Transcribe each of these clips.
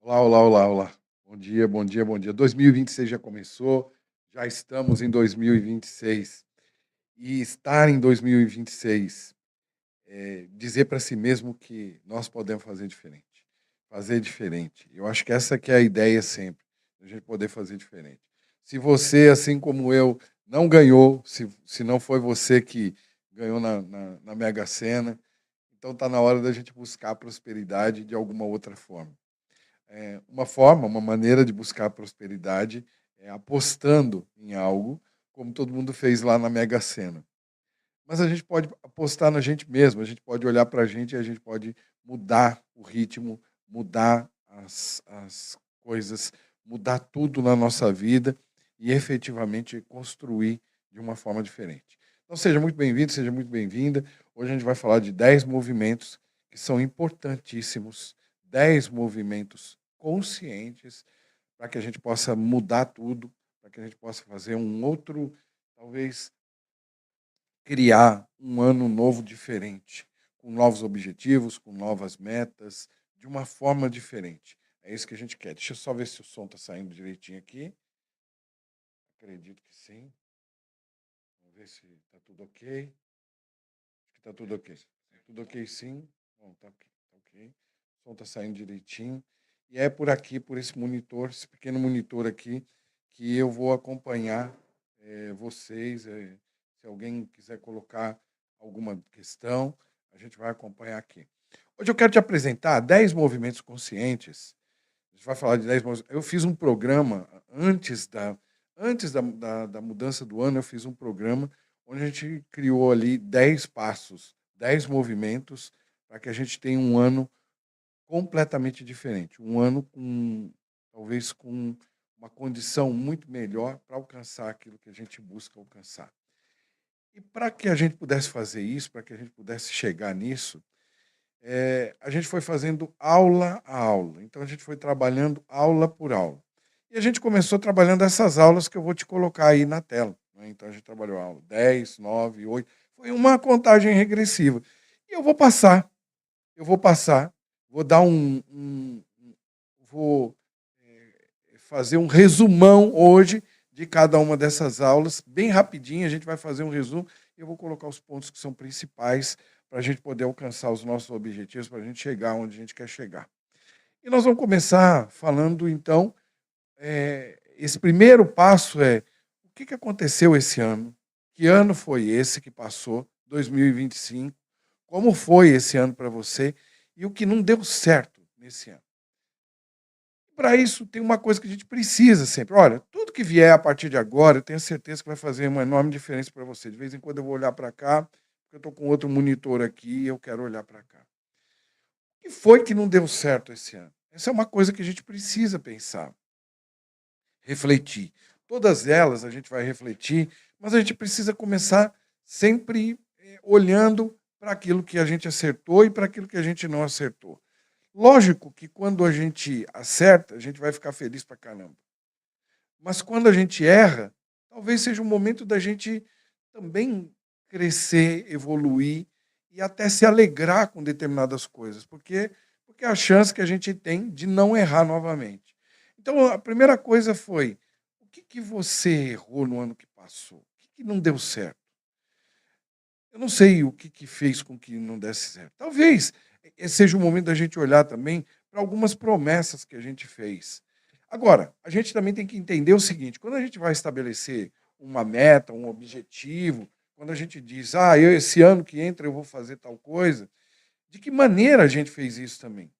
Olá, olá, olá, olá. Bom dia, bom dia, bom dia. 2026 já começou, já estamos em 2026. E estar em 2026, dizer para si mesmo que nós podemos fazer diferente. Fazer diferente. Eu acho que essa que é a ideia sempre, a gente poder fazer diferente. Se você, assim como eu, não ganhou, se não foi você que ganhou na Mega Sena, então está na hora da gente buscar a prosperidade de alguma outra forma. Uma forma, uma maneira de buscar a prosperidade é apostando em algo, como todo mundo fez lá na Mega Sena. Mas a gente pode apostar na gente mesmo, a gente pode olhar para a gente e a gente pode mudar o ritmo, mudar as coisas, mudar tudo na nossa vida e efetivamente construir de uma forma diferente. Então seja muito bem-vindo, seja muito bem-vinda. Hoje a gente vai falar de 10 movimentos que são importantíssimos, 10 movimentos conscientes para que a gente possa mudar tudo, para que a gente possa fazer um outro, talvez criar um ano novo diferente, com novos objetivos, com novas metas, de uma forma diferente. É isso que a gente quer. Deixa eu só ver se o som está saindo direitinho aqui. Acredito que sim. Vamos ver se está tudo ok. Acho que está tudo ok. Tudo ok, sim. Bom, tá ok. Tá ok. O som está saindo direitinho. E é por aqui, por esse monitor, esse pequeno monitor aqui, que eu vou acompanhar vocês. Se alguém quiser colocar alguma questão, a gente vai acompanhar aqui. Hoje eu quero te apresentar 10 movimentos conscientes. A gente vai falar de 10 movimentos. Eu fiz um programa antes da mudança do ano, eu fiz um programa onde a gente criou ali 10 passos, 10 movimentos, para que a gente tenha um ano completamente diferente. Um ano talvez com uma condição muito melhor para alcançar aquilo que a gente busca alcançar. E para que a gente pudesse fazer isso, para que a gente pudesse chegar nisso, a gente foi fazendo aula a aula. Então a gente foi trabalhando aula por aula. E a gente começou trabalhando essas aulas que eu vou te colocar aí na tela, né. Então a gente trabalhou a aula 10, 9, 8, foi uma contagem regressiva. E eu vou passar, vou dar vou, fazer um resumão hoje de cada uma dessas aulas, bem rapidinho, a gente vai fazer um resumo e eu vou colocar os pontos que são principais para a gente poder alcançar os nossos objetivos, para a gente chegar onde a gente quer chegar. E nós vamos começar falando, então, esse primeiro passo é o que aconteceu esse ano? Que ano foi esse que passou, 2025? Como foi esse ano para você? E o que não deu certo nesse ano? Para isso, tem uma coisa que a gente precisa sempre. Olha, tudo que vier a partir de agora, eu tenho certeza que vai fazer uma enorme diferença para você. De vez em quando eu vou olhar para cá, porque eu estou com outro monitor aqui e eu quero olhar para cá. O que foi que não deu certo esse ano? Essa é uma coisa que a gente precisa pensar, refletir. Todas elas a gente vai refletir, mas a gente precisa começar sempre olhando para aquilo que a gente acertou e para aquilo que a gente não acertou. Lógico que quando a gente acerta, a gente vai ficar feliz pra caramba. Mas quando a gente erra, talvez seja um momento da gente também crescer, evoluir e até se alegrar com determinadas coisas, porque é a chance que a gente tem de não errar novamente. Então, a primeira coisa foi: o que você errou no ano que passou? O que não deu certo? Eu não sei o que fez com que não desse certo. Talvez seja o momento da gente olhar também para algumas promessas que a gente fez. Agora, a gente também tem que entender o seguinte: quando a gente vai estabelecer uma meta, um objetivo, quando a gente diz, esse ano que entra eu vou fazer tal coisa, de que maneira a gente fez isso também?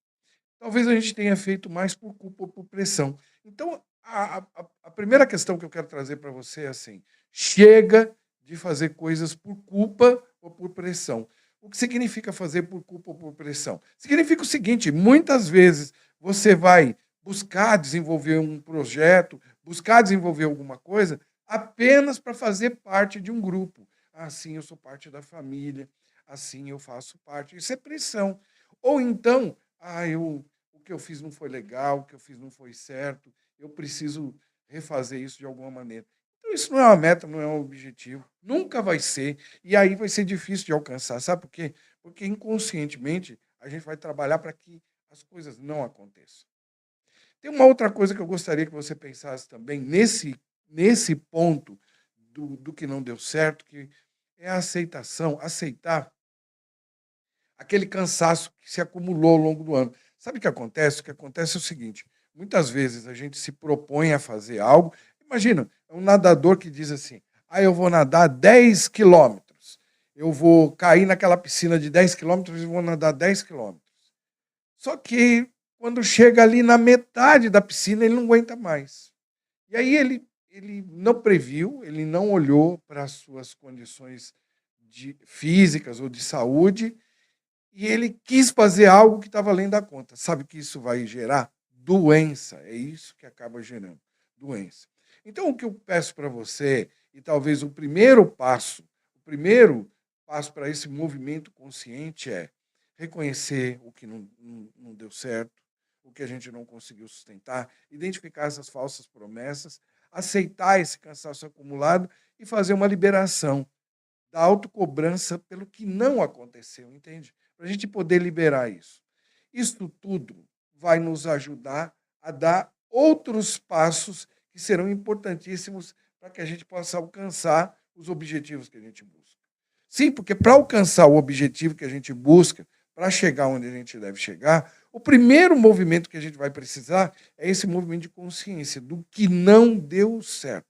Talvez a gente tenha feito mais por culpa ou por pressão. Então, a primeira questão que eu quero trazer para você é assim: chega de fazer coisas por culpa ou por pressão. O que significa fazer por culpa ou por pressão? Significa o seguinte: muitas vezes você vai buscar desenvolver um projeto, buscar desenvolver alguma coisa, apenas para fazer parte de um grupo. Assim eu sou parte da família, assim eu faço parte. Isso é pressão. Ou então, o que eu fiz não foi legal, o que eu fiz não foi certo, eu preciso refazer isso de alguma maneira. Então, isso não é uma meta, não é um objetivo, nunca vai ser, e aí vai ser difícil de alcançar. Sabe por quê? Porque inconscientemente a gente vai trabalhar para que as coisas não aconteçam. Tem uma outra coisa que eu gostaria que você pensasse também, nesse ponto do que não deu certo, que é a aceitação, aceitar aquele cansaço que se acumulou ao longo do ano. Sabe o que acontece? O que acontece é o seguinte: muitas vezes a gente se propõe a fazer algo. Imagina, é um nadador que diz assim: eu vou nadar 10 quilômetros, eu vou cair naquela piscina de 10 quilômetros e vou nadar 10 quilômetros. Só que quando chega ali na metade da piscina, ele não aguenta mais. E aí ele não previu, ele não olhou para as suas condições físicas ou de saúde, e ele quis fazer algo que estava além da conta. Sabe que isso vai gerar? Doença. É isso que acaba gerando, doença. Então, o que eu peço para você, e talvez o primeiro passo para esse movimento consciente é reconhecer o que não deu certo, o que a gente não conseguiu sustentar, identificar essas falsas promessas, aceitar esse cansaço acumulado e fazer uma liberação da autocobrança pelo que não aconteceu, entende? Para a gente poder liberar isso. Isso tudo vai nos ajudar a dar outros passos que serão importantíssimos para que a gente possa alcançar os objetivos que a gente busca. Sim, porque para alcançar o objetivo que a gente busca, para chegar onde a gente deve chegar, o primeiro movimento que a gente vai precisar é esse movimento de consciência do que não deu certo.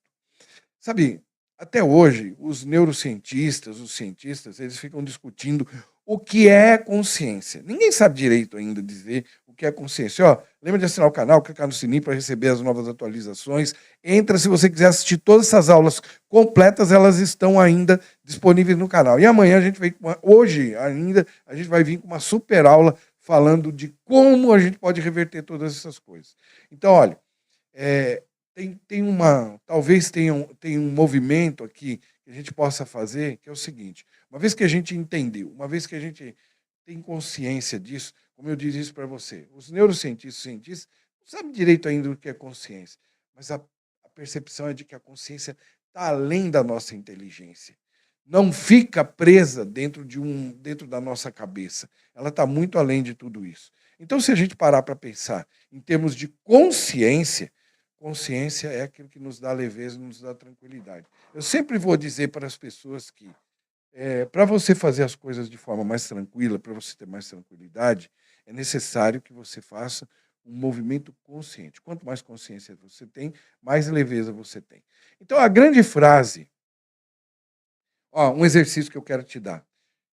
Sabe, até hoje, os neurocientistas, os cientistas, eles ficam discutindo o que é consciência. Ninguém sabe direito ainda dizer o que é consciência. Lembra de assinar o canal, clicar no sininho para receber as novas atualizações. Entra se você quiser assistir todas essas aulas completas, elas estão ainda disponíveis no canal. E amanhã hoje ainda, a gente vai vir com uma super aula falando de como a gente pode reverter todas essas coisas. Então, olha, talvez tenha um movimento aqui que a gente possa fazer, que é o seguinte: uma vez que a gente entendeu, uma vez que a gente tem consciência disso, como eu disse isso para você, os neurocientistas, não sabem direito ainda o que é consciência, mas a percepção é de que a consciência está além da nossa inteligência. Não fica presa dentro da nossa cabeça. Ela está muito além de tudo isso. Então, se a gente parar para pensar em termos de consciência é aquilo que nos dá leveza, nos dá tranquilidade. Eu sempre vou dizer para as pessoas que, para você fazer as coisas de forma mais tranquila, para você ter mais tranquilidade, é necessário que você faça um movimento consciente. Quanto mais consciência você tem, mais leveza você tem. Então, a grande frase, um exercício que eu quero te dar.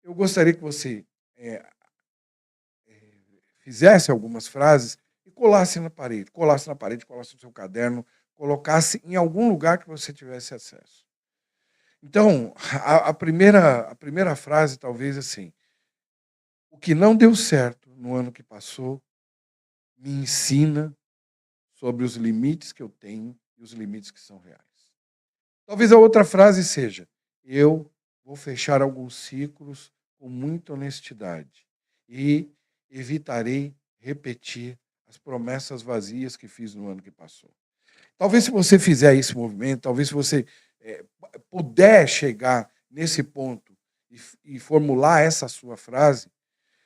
Eu gostaria que você fizesse algumas frases e colasse na parede, colasse no seu caderno, colocasse em algum lugar que você tivesse acesso. Então, a primeira frase talvez assim: o que não deu certo no ano que passou me ensina sobre os limites que eu tenho e os limites que são reais. Talvez a outra frase seja: eu vou fechar alguns ciclos com muita honestidade e evitarei repetir as promessas vazias que fiz no ano que passou. Talvez, se você fizer esse movimento, talvez se você puder chegar nesse ponto e formular essa sua frase,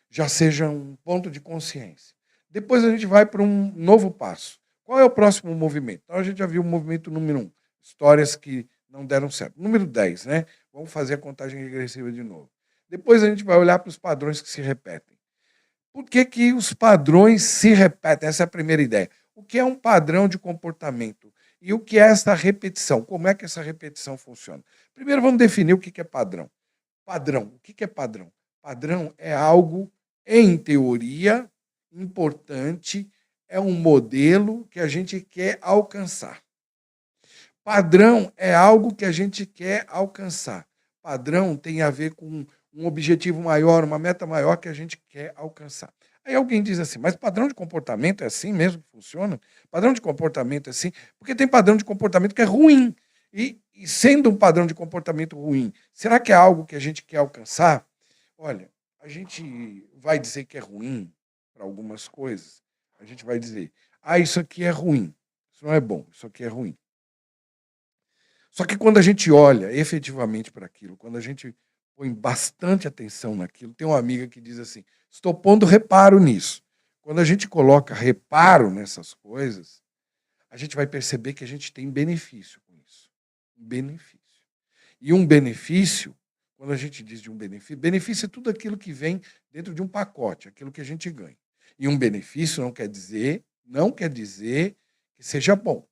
já seja um ponto de consciência. Depois a gente vai para um novo passo. Qual é o próximo movimento? Então a gente já viu o movimento número 1, histórias que não deram certo. Número 10, né? Vamos fazer a contagem regressiva de novo. Depois a gente vai olhar para os padrões que se repetem. Por que os padrões se repetem? Essa é a primeira ideia. O que é um padrão de comportamento? E o que é essa repetição? Como é que essa repetição funciona? Primeiro vamos definir o que é padrão. Padrão. O que é padrão? Padrão é algo, em teoria, importante, é um modelo que a gente quer alcançar. Padrão é algo que a gente quer alcançar. Padrão tem a ver com um objetivo maior, uma meta maior que a gente quer alcançar. Aí alguém diz assim: mas padrão de comportamento é assim mesmo que funciona? Padrão de comportamento é assim? Porque tem padrão de comportamento que é ruim. E sendo um padrão de comportamento ruim, será que é algo que a gente quer alcançar? Olha, a gente vai dizer que é ruim para algumas coisas. A gente vai dizer: isso aqui é ruim, isso não é bom, isso aqui é ruim. Só que quando a gente olha efetivamente para aquilo, quando a gente põe bastante atenção naquilo, tem uma amiga que diz assim: estou pondo reparo nisso. Quando a gente coloca reparo nessas coisas, a gente vai perceber que a gente tem benefício com isso. Um benefício. E um benefício, quando a gente diz de um benefício, benefício é tudo aquilo que vem dentro de um pacote, aquilo que a gente ganha. E um benefício não quer dizer que seja bom.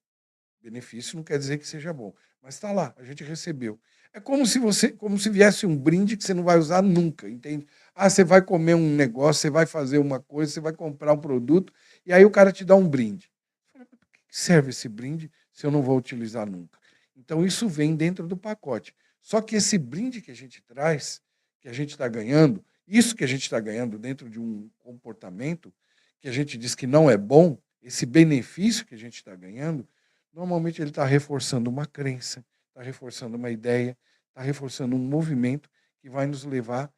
Benefício não quer dizer que seja bom, mas está lá, a gente recebeu. É como se viesse um brinde que você não vai usar nunca, entende? Ah, você vai comer um negócio, você vai fazer uma coisa, você vai comprar um produto, e aí o cara te dá um brinde. Para que serve esse brinde se eu não vou utilizar nunca? Então isso vem dentro do pacote. Só que esse brinde que a gente traz, que a gente está ganhando, isso que a gente está ganhando dentro de um comportamento que a gente diz que não é bom, esse benefício que a gente está ganhando, normalmente ele está reforçando uma crença, está reforçando uma ideia, está reforçando um movimento que vai nos levar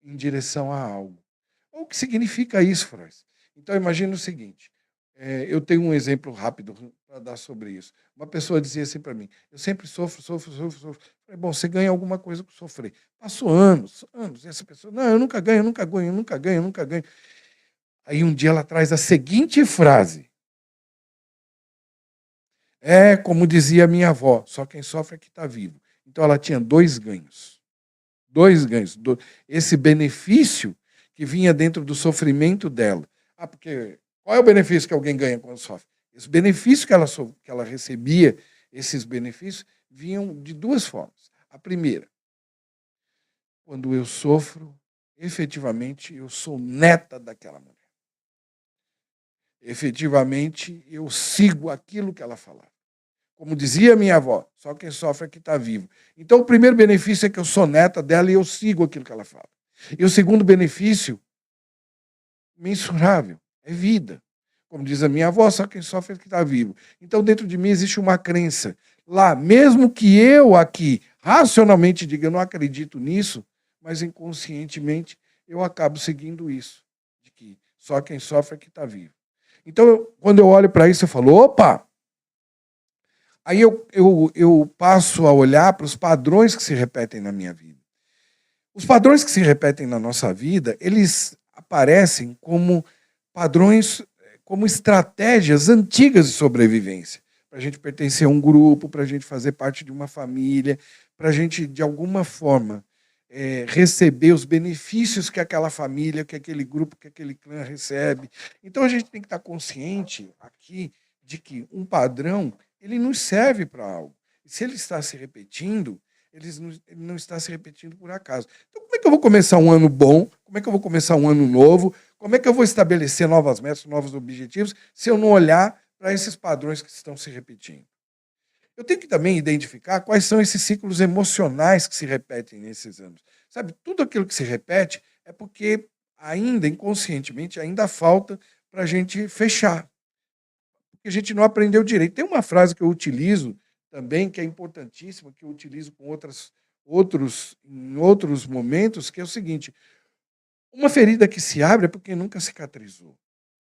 em direção a algo. O que significa isso, Frois? Então, imagine o seguinte, eu tenho um exemplo rápido para dar sobre isso. Uma pessoa dizia assim para mim, eu sempre sofro. Falei, bom, você ganha alguma coisa com sofrer. Passou anos, e essa pessoa, não, eu nunca ganho. Aí um dia ela traz a seguinte frase, é como dizia minha avó, só quem sofre é que está vivo. Então ela tinha dois ganhos. Dois ganhos. Esse benefício que vinha dentro do sofrimento dela. Ah, porque qual é o benefício que alguém ganha quando sofre? Esse benefício que ela recebia, esses benefícios, vinham de duas formas. A primeira, quando eu sofro, efetivamente eu sou neta daquela mulher. Efetivamente eu sigo aquilo que ela falava. Como dizia minha avó, só quem sofre é que está vivo. Então, o primeiro benefício é que eu sou neta dela e eu sigo aquilo que ela fala. E o segundo benefício, mensurável, é vida. Como diz a minha avó, só quem sofre é que está vivo. Então, dentro de mim existe uma crença. Lá, mesmo que eu aqui, racionalmente diga, eu não acredito nisso, mas inconscientemente eu acabo seguindo isso. De que só quem sofre é que está vivo. Então, quando eu olho para isso, eu falo, opa! Aí eu passo a olhar para os padrões que se repetem na minha vida. Os padrões que se repetem na nossa vida, eles aparecem como padrões, como estratégias antigas de sobrevivência. Para a gente pertencer a um grupo, para a gente fazer parte de uma família, para a gente, de alguma forma, receber os benefícios que aquela família, que aquele grupo, que aquele clã recebe. Então a gente tem que estar consciente aqui de que um padrão ele nos serve para algo. E se ele está se repetindo, ele não está se repetindo por acaso. Então, como é que eu vou começar um ano bom? Como é que eu vou começar um ano novo? Como é que eu vou estabelecer novas metas, novos objetivos, se eu não olhar para esses padrões que estão se repetindo? Eu tenho que também identificar quais são esses ciclos emocionais que se repetem nesses anos. Sabe, tudo aquilo que se repete é porque ainda, inconscientemente, ainda falta para a gente fechar. Porque a gente não aprendeu direito. Tem uma frase que eu utilizo também, que é importantíssima, que eu utilizo com em outros momentos, que é o seguinte: uma ferida que se abre é porque nunca cicatrizou.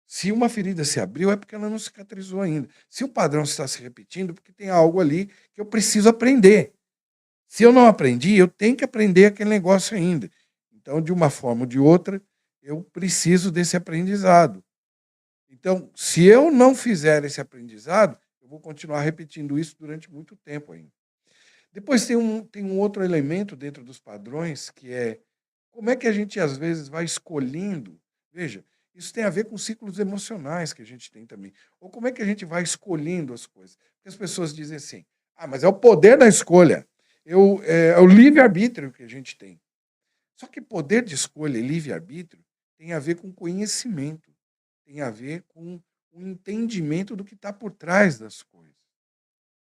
Se uma ferida se abriu, é porque ela não cicatrizou ainda. Se o padrão está se repetindo, é porque tem algo ali que eu preciso aprender. Se eu não aprendi, eu tenho que aprender aquele negócio ainda. Então, de uma forma ou de outra, eu preciso desse aprendizado. Então, se eu não fizer esse aprendizado, eu vou continuar repetindo isso durante muito tempo ainda. Depois tem um outro elemento dentro dos padrões, que é como é que a gente, às vezes, vai escolhendo. Veja, isso tem a ver com ciclos emocionais que a gente tem também. Ou como é que a gente vai escolhendo as coisas. Porque as pessoas dizem assim, mas é o poder da escolha. É o livre-arbítrio que a gente tem. Só que poder de escolha e livre-arbítrio tem a ver com conhecimento. Tem a ver com o entendimento do que está por trás das coisas.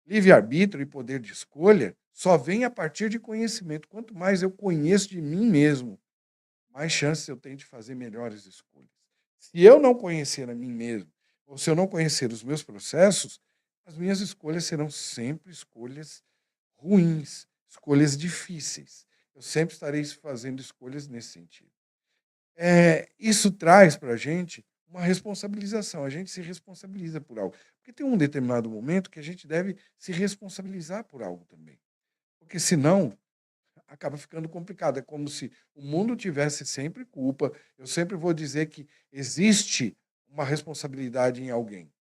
Livre-arbítrio e poder de escolha só vem a partir de conhecimento. Quanto mais eu conheço de mim mesmo, mais chances eu tenho de fazer melhores escolhas. Se eu não conhecer a mim mesmo, ou se eu não conhecer os meus processos, as minhas escolhas serão sempre escolhas ruins, escolhas difíceis. Eu sempre estarei fazendo escolhas nesse sentido. Isso traz para a gente uma responsabilização. A gente se responsabiliza por algo. Porque tem um determinado momento que a gente deve se responsabilizar por algo também. Porque senão acaba ficando complicado. É como se o mundo tivesse sempre culpa. Eu sempre vou dizer que existe uma responsabilidade em alguém.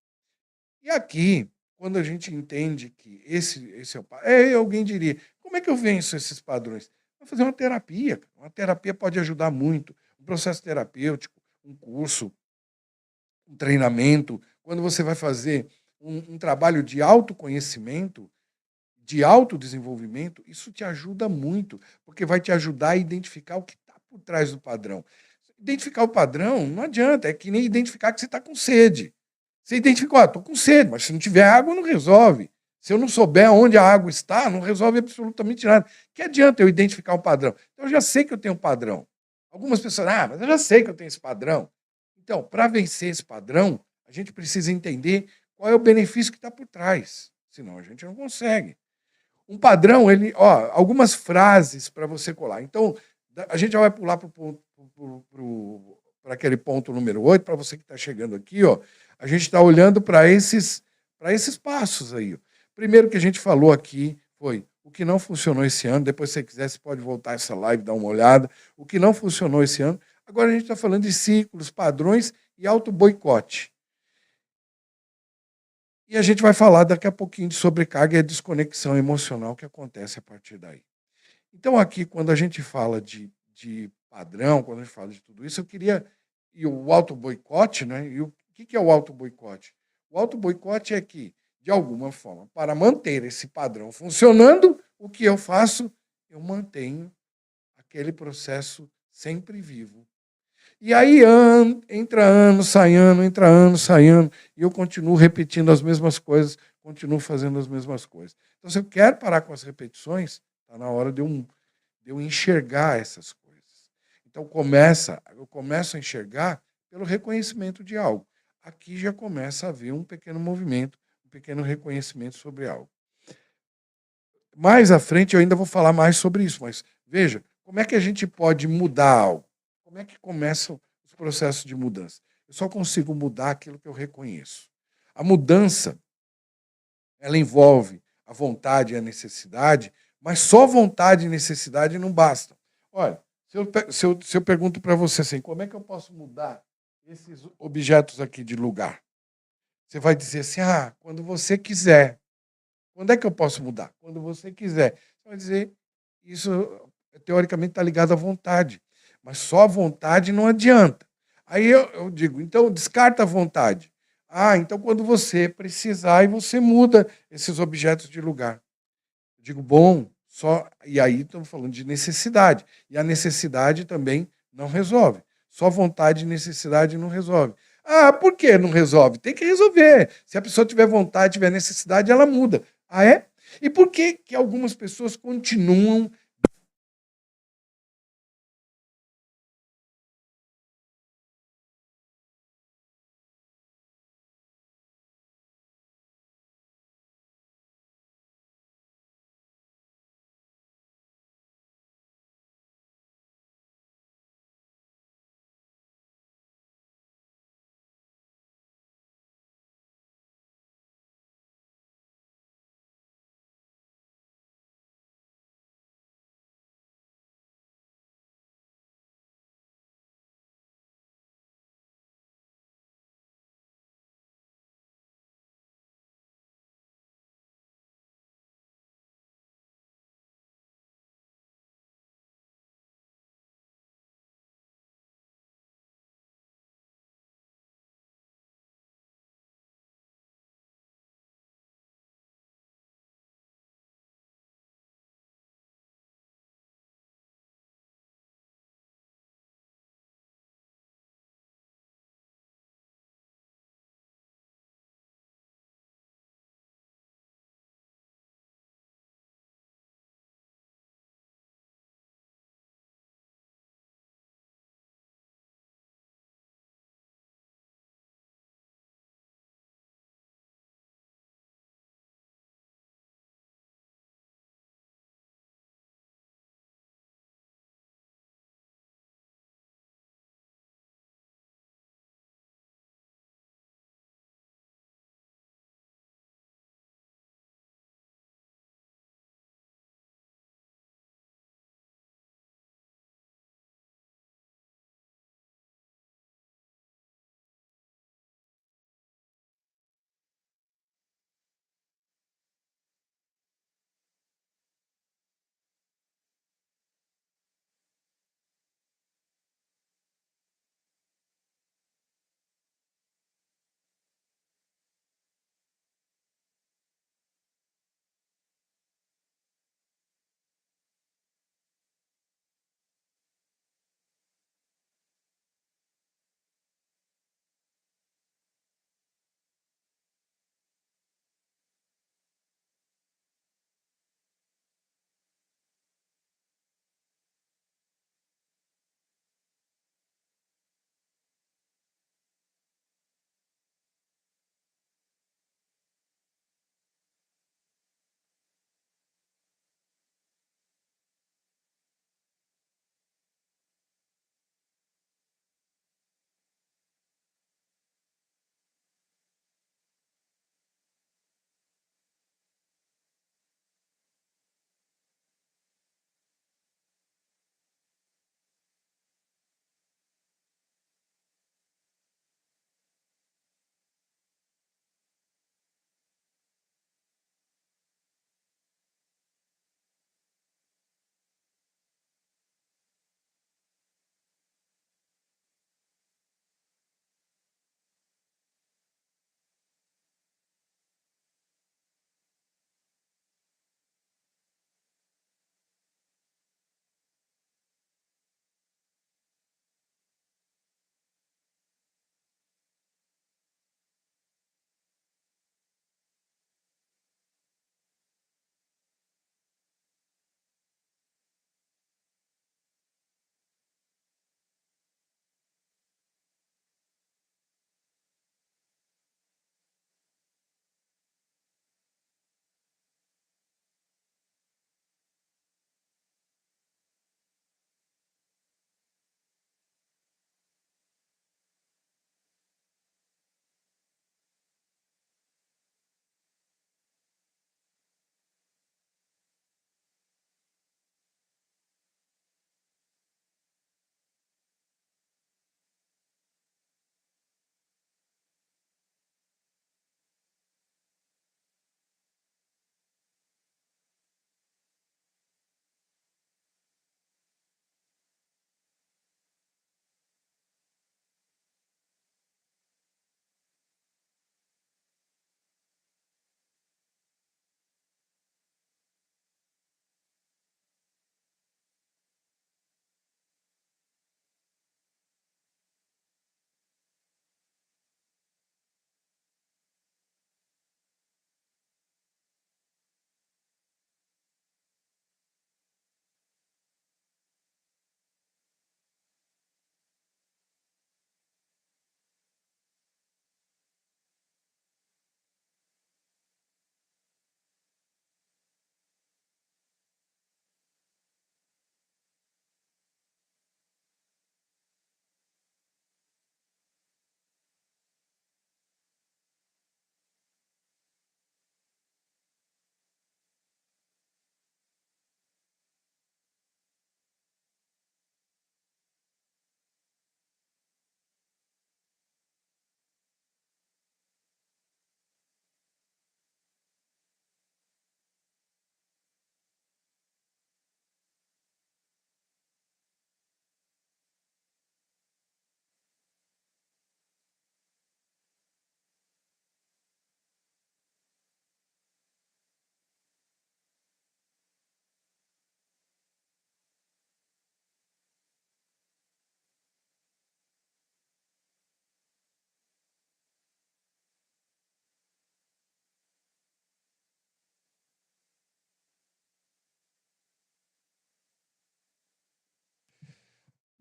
E aqui, quando a gente entende que esse é o alguém diria: como é que eu venço esses padrões? Vou fazer uma terapia. Uma terapia pode ajudar muito. Um processo terapêutico, um curso, um treinamento. Quando você vai fazer um trabalho de autoconhecimento, de autodesenvolvimento, isso te ajuda muito, porque vai te ajudar a identificar o que está por trás do padrão. Identificar o padrão não adianta, é que nem identificar que você está com sede. Você identificou, estou com sede, mas se não tiver água, não resolve. Se eu não souber onde a água está, não resolve absolutamente nada. Que adianta eu identificar um padrão? Então, eu já sei que eu tenho um padrão. Algumas pessoas, mas eu já sei que eu tenho esse padrão. Então, para vencer esse padrão, a gente precisa entender qual é o benefício que está por trás. Senão a gente não consegue. Um padrão, algumas frases para você colar. Então, a gente já vai pular para aquele ponto número 8, para você que está chegando aqui, a gente está olhando para esses passos aí. Primeiro que a gente falou aqui foi o que não funcionou esse ano. Depois, se você quiser, você pode voltar essa live, dar uma olhada. O que não funcionou esse ano. Agora a gente está falando de ciclos, padrões e auto-boicote. E a gente vai falar daqui a pouquinho de sobrecarga e a desconexão emocional que acontece a partir daí. Então, aqui, quando a gente fala de padrão, quando a gente fala de tudo isso, eu queria. E o auto-boicote, né? E o que é o auto-boicote? O auto-boicote é que, de alguma forma, para manter esse padrão funcionando, o que eu faço? Eu mantenho aquele processo sempre vivo. E aí entra ano, sai ano, entra ano, sai ano, e eu continuo repetindo as mesmas coisas, continuo fazendo as mesmas coisas. Então, se eu quero parar com as repetições, está na hora de eu enxergar essas coisas. Então, eu começo a enxergar pelo reconhecimento de algo. Aqui já começa a haver um pequeno movimento, um pequeno reconhecimento sobre algo. Mais à frente eu ainda vou falar mais sobre isso, mas veja, como é que a gente pode mudar algo? Como é que começam os processos de mudança? Eu só consigo mudar aquilo que eu reconheço. A mudança, ela envolve a vontade e a necessidade, mas só vontade e necessidade não bastam. Olha, se eu pergunto para você assim, como é que eu posso mudar esses objetos aqui de lugar? Você vai dizer assim, quando você quiser. Quando é que eu posso mudar? Quando você quiser. Você vai dizer, isso teoricamente está ligado à vontade. Mas só a vontade não adianta. Aí eu digo, então descarta a vontade. Então quando você precisar, e você muda esses objetos de lugar. Eu digo, bom, e aí estamos falando de necessidade. E a necessidade também não resolve. Só vontade e necessidade não resolve. Por que não resolve? Tem que resolver. Se a pessoa tiver vontade, tiver necessidade, ela muda. É? E por que algumas pessoas continuam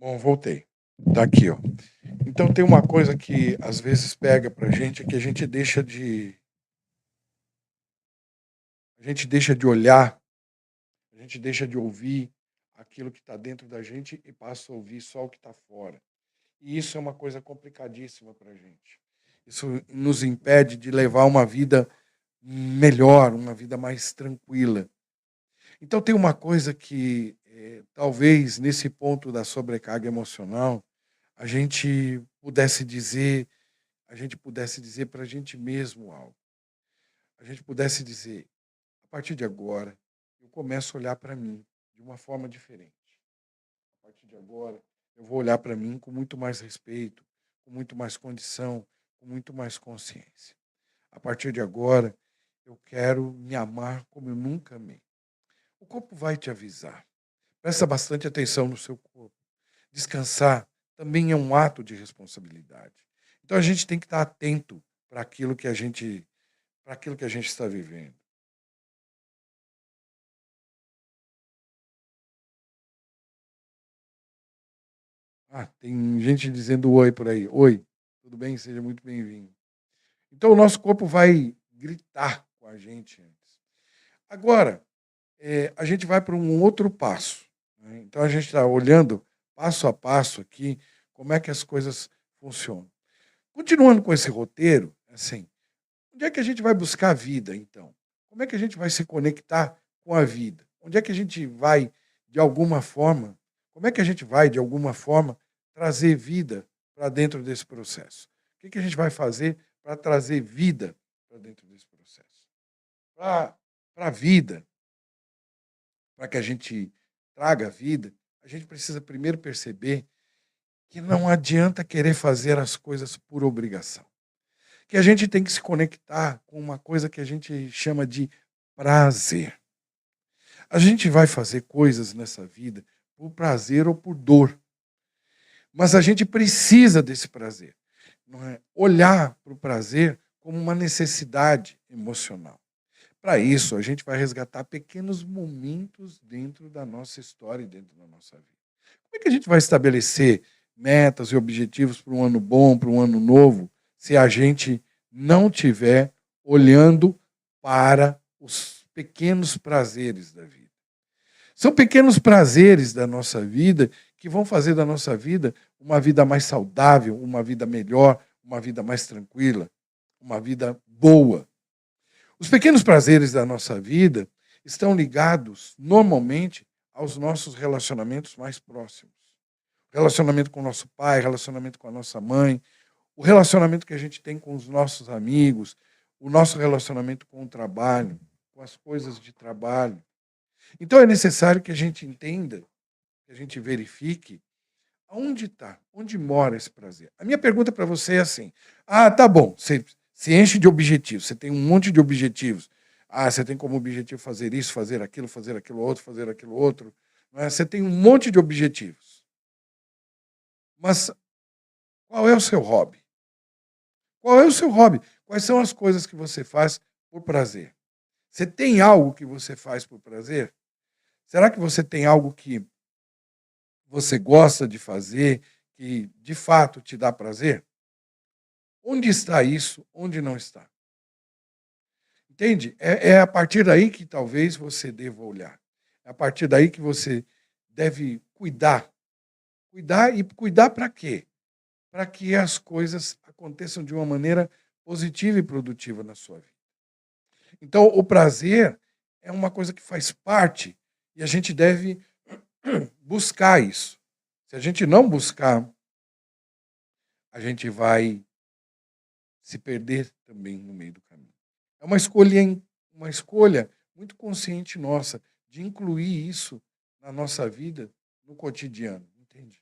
Bom, voltei. Tá aqui, ó. Então tem uma coisa que às vezes pega pra gente, é que a gente deixa de olhar, a gente deixa de ouvir aquilo que está dentro da gente e passa a ouvir só o que está fora. E isso é uma coisa complicadíssima para a gente. Isso nos impede de levar uma vida melhor, uma vida mais tranquila. Então tem uma coisa que talvez nesse ponto da sobrecarga emocional a gente pudesse dizer para a gente mesmo algo. A gente pudesse dizer, a partir de agora, eu começo a olhar para mim de uma forma diferente. A partir de agora, eu vou olhar para mim com muito mais respeito, com muito mais condição, com muito mais consciência. A partir de agora, eu quero me amar como eu nunca amei. O corpo vai te avisar. Presta bastante atenção no seu corpo. Descansar também é um ato de responsabilidade. Então a gente tem que estar atento para aquilo que a gente está vivendo. Ah, tem gente dizendo oi por aí. Oi, tudo bem? Seja muito bem-vindo. Então o nosso corpo vai gritar com a gente antes. Agora, a gente vai para um outro passo, né? Então a gente está olhando passo a passo aqui como é que as coisas funcionam. Continuando com esse roteiro, assim, onde é que a gente vai buscar a vida, então? Como é que a gente vai se conectar com a vida? Onde é que a gente vai, de alguma forma, como é que a gente vai, de alguma forma, trazer vida para dentro desse processo? O que que a gente vai fazer para trazer vida para dentro desse processo? Para a vida, para que a gente traga vida, a gente precisa primeiro perceber que não adianta querer fazer as coisas por obrigação. Que a gente tem que se conectar com uma coisa que a gente chama de prazer. A gente vai fazer coisas nessa vida por prazer ou por dor, mas a gente precisa desse prazer. Não é? Olhar para o prazer como uma necessidade emocional. Para isso, a gente vai resgatar pequenos momentos dentro da nossa história e dentro da nossa vida. Como é que a gente vai estabelecer metas e objetivos para um ano bom, para um ano novo, se a gente não tiver olhando para os pequenos prazeres da vida? São pequenos prazeres da nossa vida que vão fazer da nossa vida uma vida mais saudável, uma vida melhor, uma vida mais tranquila, uma vida boa. Os pequenos prazeres da nossa vida estão ligados, normalmente, aos nossos relacionamentos mais próximos. Relacionamento com o nosso pai, relacionamento com a nossa mãe, o relacionamento que a gente tem com os nossos amigos, o nosso relacionamento com o trabalho, com as coisas de trabalho. Então é necessário que a gente entenda, que a gente verifique aonde está, onde mora esse prazer. A minha pergunta para você é assim: ah, tá bom, você se enche de objetivos, você tem um monte de objetivos. Ah, você tem como objetivo fazer isso, fazer aquilo outro, fazer aquilo outro. Não é? Você tem um monte de objetivos. Mas qual é o seu hobby? Qual é o seu hobby? Quais são as coisas que você faz por prazer? Você tem algo que você faz por prazer? Será que você tem algo que você gosta de fazer, que de fato te dá prazer? Onde está isso? Onde não está? Entende? É a partir daí que talvez você deva olhar. É a partir daí que você deve cuidar. Cuidar e cuidar para quê? Para que as coisas aconteçam de uma maneira positiva e produtiva na sua vida. Então, o prazer é uma coisa que faz parte e a gente deve buscar isso. Se a gente não buscar, a gente vai se perder também no meio do caminho. É uma escolha muito consciente nossa de incluir isso na nossa vida, no cotidiano, entende?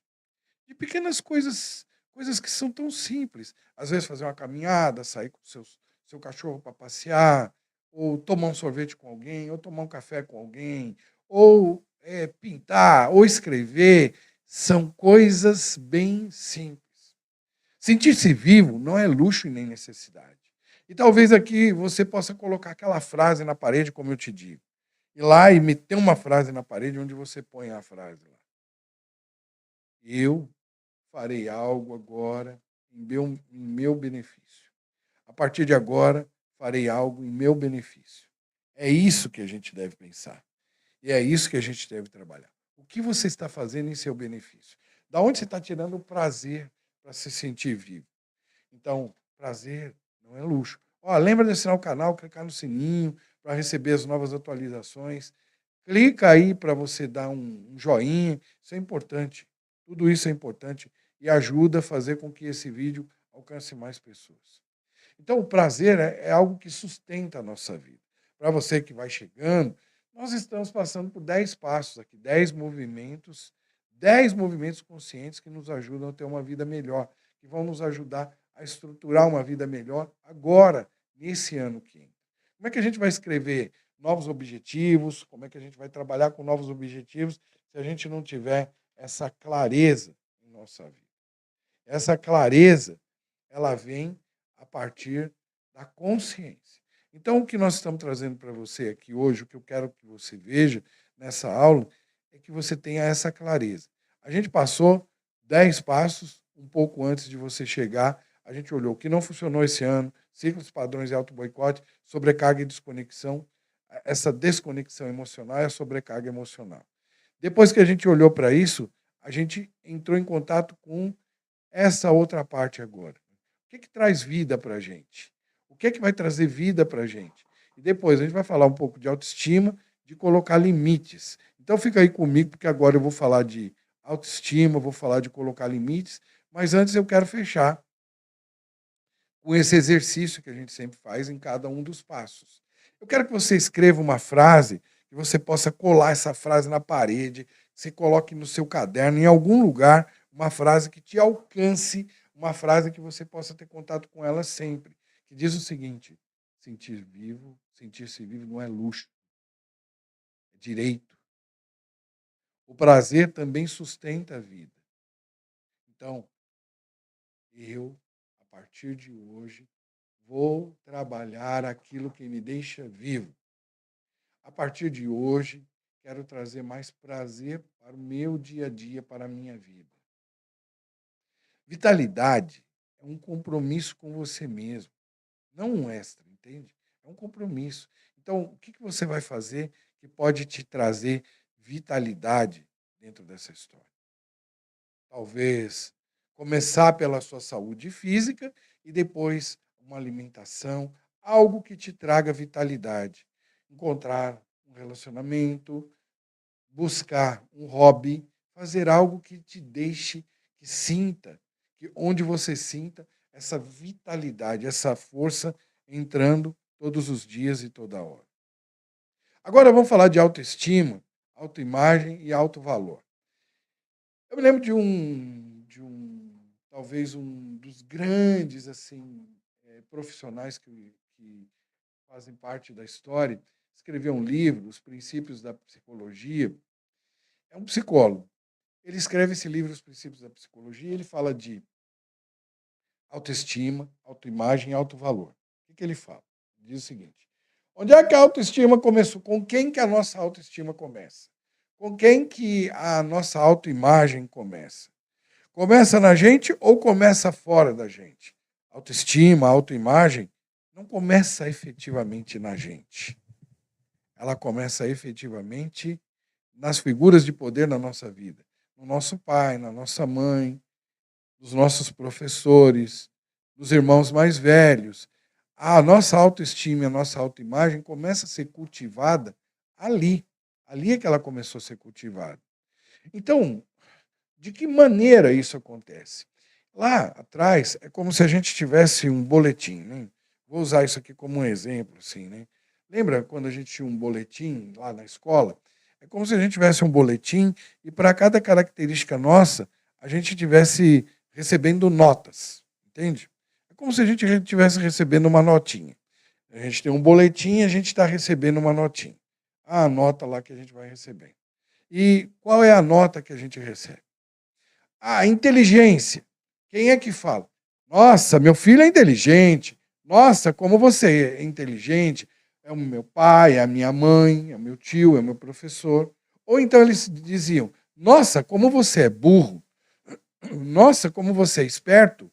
De pequenas coisas, coisas que são tão simples. Às vezes fazer uma caminhada, sair com seu cachorro para passear, ou tomar um sorvete com alguém, ou tomar um café com alguém, ou pintar, ou escrever, são coisas bem simples. Sentir-se vivo não é luxo e nem necessidade. E talvez aqui você possa colocar aquela frase na parede, como eu te digo. Ir lá e meter uma frase na parede onde você põe a frase lá. Eu farei algo agora em meu benefício. A partir de agora, farei algo em meu benefício. É isso que a gente deve pensar. E é isso que a gente deve trabalhar. O que você está fazendo em seu benefício? Da onde você está tirando o prazer para se sentir vivo? Então, prazer não é luxo. Ó, lembra de assinar o canal, clicar no sininho para receber as novas atualizações. Clica aí para você dar um joinha. Isso é importante. Tudo isso é importante e ajuda a fazer com que esse vídeo alcance mais pessoas. Então, o prazer é algo que sustenta a nossa vida. Para você que vai chegando, nós estamos passando por 10 passos aqui, 10 movimentos conscientes que nos ajudam a ter uma vida melhor, que vão nos ajudar a estruturar uma vida melhor agora, nesse ano que entra. Como é que a gente vai escrever novos objetivos? Como é que a gente vai trabalhar com novos objetivos se a gente não tiver essa clareza em nossa vida? Essa clareza, ela vem a partir da consciência. Então, o que nós estamos trazendo para você aqui hoje, o que eu quero que você veja nessa aula, é que você tenha essa clareza. A gente passou 10 passos, um pouco antes de você chegar, a gente olhou o que não funcionou esse ano, ciclos, padrões e auto-boicote, sobrecarga e desconexão, essa desconexão emocional e a sobrecarga emocional. Depois que a gente olhou para isso, a gente entrou em contato com essa outra parte agora. O que traz vida para a gente? O que vai trazer vida para a gente? E depois a gente vai falar um pouco de autoestima, de colocar limites. Então fica aí comigo, porque agora eu vou falar de autoestima, vou falar de colocar limites, mas antes eu quero fechar com esse exercício que a gente sempre faz em cada um dos passos. Eu quero que você escreva uma frase, que você possa colar essa frase na parede, que você coloque no seu caderno, em algum lugar, uma frase que te alcance, uma frase que você possa ter contato com ela sempre, que diz o seguinte: sentir-se vivo não é luxo, é direito. O prazer também sustenta a vida. Então, eu, a partir de hoje, vou trabalhar aquilo que me deixa vivo. A partir de hoje, quero trazer mais prazer para o meu dia a dia, para a minha vida. Vitalidade é um compromisso com você mesmo, não um extra, entende? É um compromisso. Então, o que você vai fazer que pode te trazer vitalidade dentro dessa história? Talvez começar pela sua saúde física e depois uma alimentação, algo que te traga vitalidade. Encontrar um relacionamento, buscar um hobby, fazer algo que te deixe, que sinta, que onde você sinta essa vitalidade, essa força entrando todos os dias e toda hora. Agora vamos falar de autoestima, autoimagem e autovalor. Eu me lembro talvez um dos grandes assim profissionais que fazem parte da história, escreveu um livro, Os Princípios da Psicologia. É um psicólogo. Ele escreve esse livro, Os Princípios da Psicologia, e ele fala de autoestima, autoimagem e autovalor. O que ele fala? Ele diz o seguinte: onde é que a autoestima começou? Com quem que a nossa autoestima começa? Com quem que a nossa autoimagem começa? Começa na gente ou começa fora da gente? Autoestima, autoimagem não começa efetivamente na gente. Ela começa efetivamente nas figuras de poder na nossa vida. No nosso pai, na nossa mãe, dos nossos professores, dos irmãos mais velhos. A nossa autoestima, a nossa autoimagem começa a ser cultivada ali. Ali é que ela começou a ser cultivada. Então, de que maneira isso acontece? Lá atrás, é como se a gente tivesse um boletim, né? Vou usar isso aqui como um exemplo, assim, né? Lembra quando a gente tinha um boletim lá na escola? É como se a gente tivesse um boletim e para cada característica nossa, a gente tivesse recebendo notas, entende? É como se a gente estivesse recebendo uma notinha. A gente tem um boletim e a gente está recebendo uma notinha. A nota lá que a gente vai receber. E qual é a nota que a gente recebe? A inteligência. Quem é que fala? Nossa, meu filho é inteligente. Nossa, como você é inteligente. É o meu pai, é a minha mãe, é o meu tio, é o meu professor. Ou então eles diziam: nossa, como você é burro. Nossa, como você é esperto.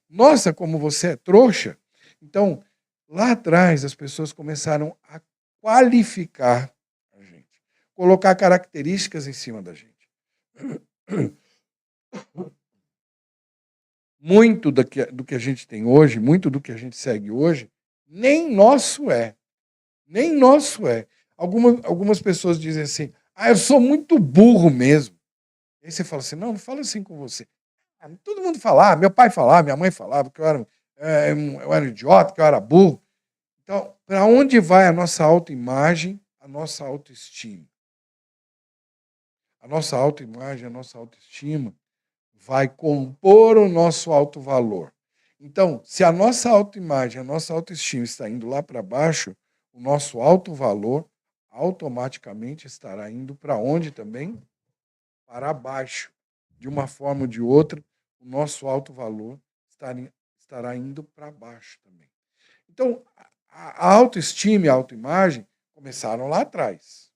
Nossa, como você é trouxa. Então, lá atrás, as pessoas começaram a qualificar a gente, colocar características em cima da gente. Muito do que a gente tem hoje, muito do que a gente segue hoje, nem nosso é. Nem nosso é. Algumas pessoas dizem assim, eu sou muito burro mesmo. Aí você fala assim, não fala assim com você. Todo mundo falava, meu pai falava, minha mãe falava que eu era idiota, que eu era burro. Então, para onde vai a nossa autoimagem, a nossa autoestima? A nossa autoimagem, a nossa autoestima vai compor o nosso alto valor. Então, se a nossa autoimagem, a nossa autoestima está indo lá para baixo, o nosso alto valor automaticamente estará indo para onde também? Para baixo. De uma forma ou de outra, o nosso alto valor estará indo para baixo também. Então, a autoestima e a autoimagem começaram lá atrás.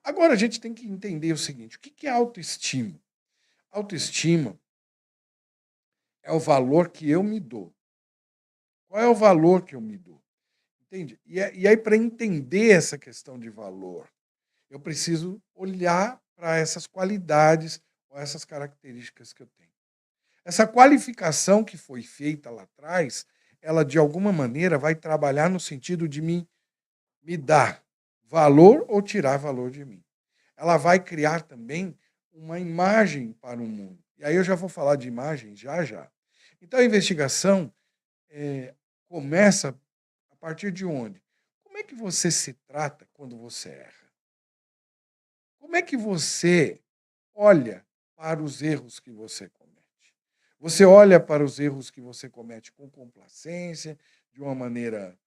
Agora a gente tem que entender o seguinte: o que é autoestima? Autoestima é o valor que eu me dou. Qual é o valor que eu me dou? Entende? E aí, para entender essa questão de valor, eu preciso olhar para essas qualidades ou essas características que eu tenho. Essa qualificação que foi feita lá atrás, ela de alguma maneira vai trabalhar no sentido de me dar valor ou tirar valor de mim. Ela vai criar também uma imagem para o mundo. E aí eu já vou falar de imagem já já. Então a investigação começa a partir de onde? Como é que você se trata quando você erra? Como é que você olha para os erros que você comete? Você olha para os erros que você comete com complacência, de uma maneira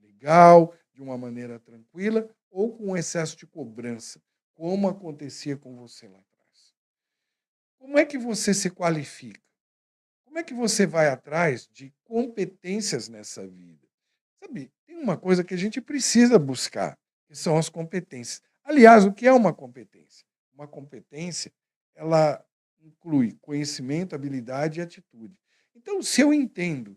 legal, de uma maneira tranquila, ou com excesso de cobrança, como acontecia com você lá atrás? Como é que você se qualifica? Como é que você vai atrás de competências nessa vida? Sabe, tem uma coisa que a gente precisa buscar, que são as competências. Aliás, o que é uma competência? Uma competência, ela inclui conhecimento, habilidade e atitude. Então, se eu entendo,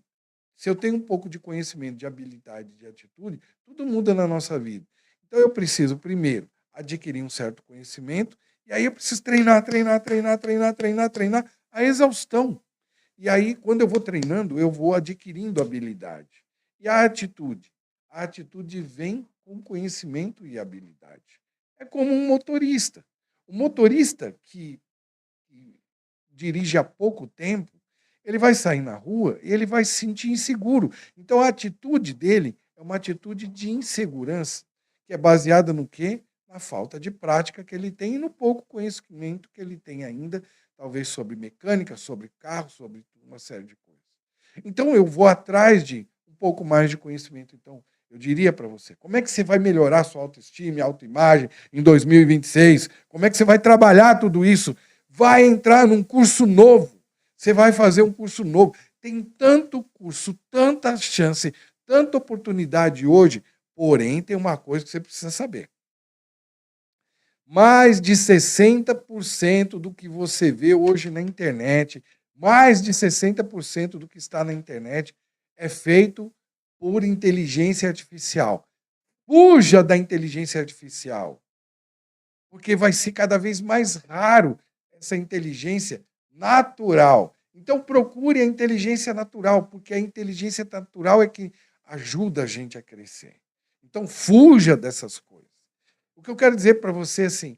se eu tenho um pouco de conhecimento, de habilidade, de atitude, tudo muda na nossa vida. Então, eu preciso, primeiro, adquirir um certo conhecimento, e aí eu preciso treinar a exaustão. E aí, quando eu vou treinando, eu vou adquirindo habilidade. E a atitude? A atitude vem com conhecimento e habilidade. É como um motorista. O motorista que dirige há pouco tempo, ele vai sair na rua e ele vai se sentir inseguro. Então, a atitude dele é uma atitude de insegurança, que é baseada no quê? Na falta de prática que ele tem e no pouco conhecimento que ele tem ainda, talvez sobre mecânica, sobre carro, sobre uma série de coisas. Então, eu vou atrás de um pouco mais de conhecimento. Então, eu diria para você, como é que você vai melhorar sua autoestima e autoimagem em 2026? Como é que você vai trabalhar tudo isso? Vai entrar num curso novo. Você vai fazer um curso novo. Tem tanto curso, tanta chance, tanta oportunidade hoje, porém tem uma coisa que você precisa saber. Mais de 60% do que você vê hoje na internet, mais de 60% do que está na internet é feito por inteligência artificial. Fuja da inteligência artificial, porque vai ser cada vez mais raro essa inteligência natural. Então procure a inteligência natural, porque a inteligência natural é que ajuda a gente a crescer. Então fuja dessas coisas. O que eu quero dizer para você assim,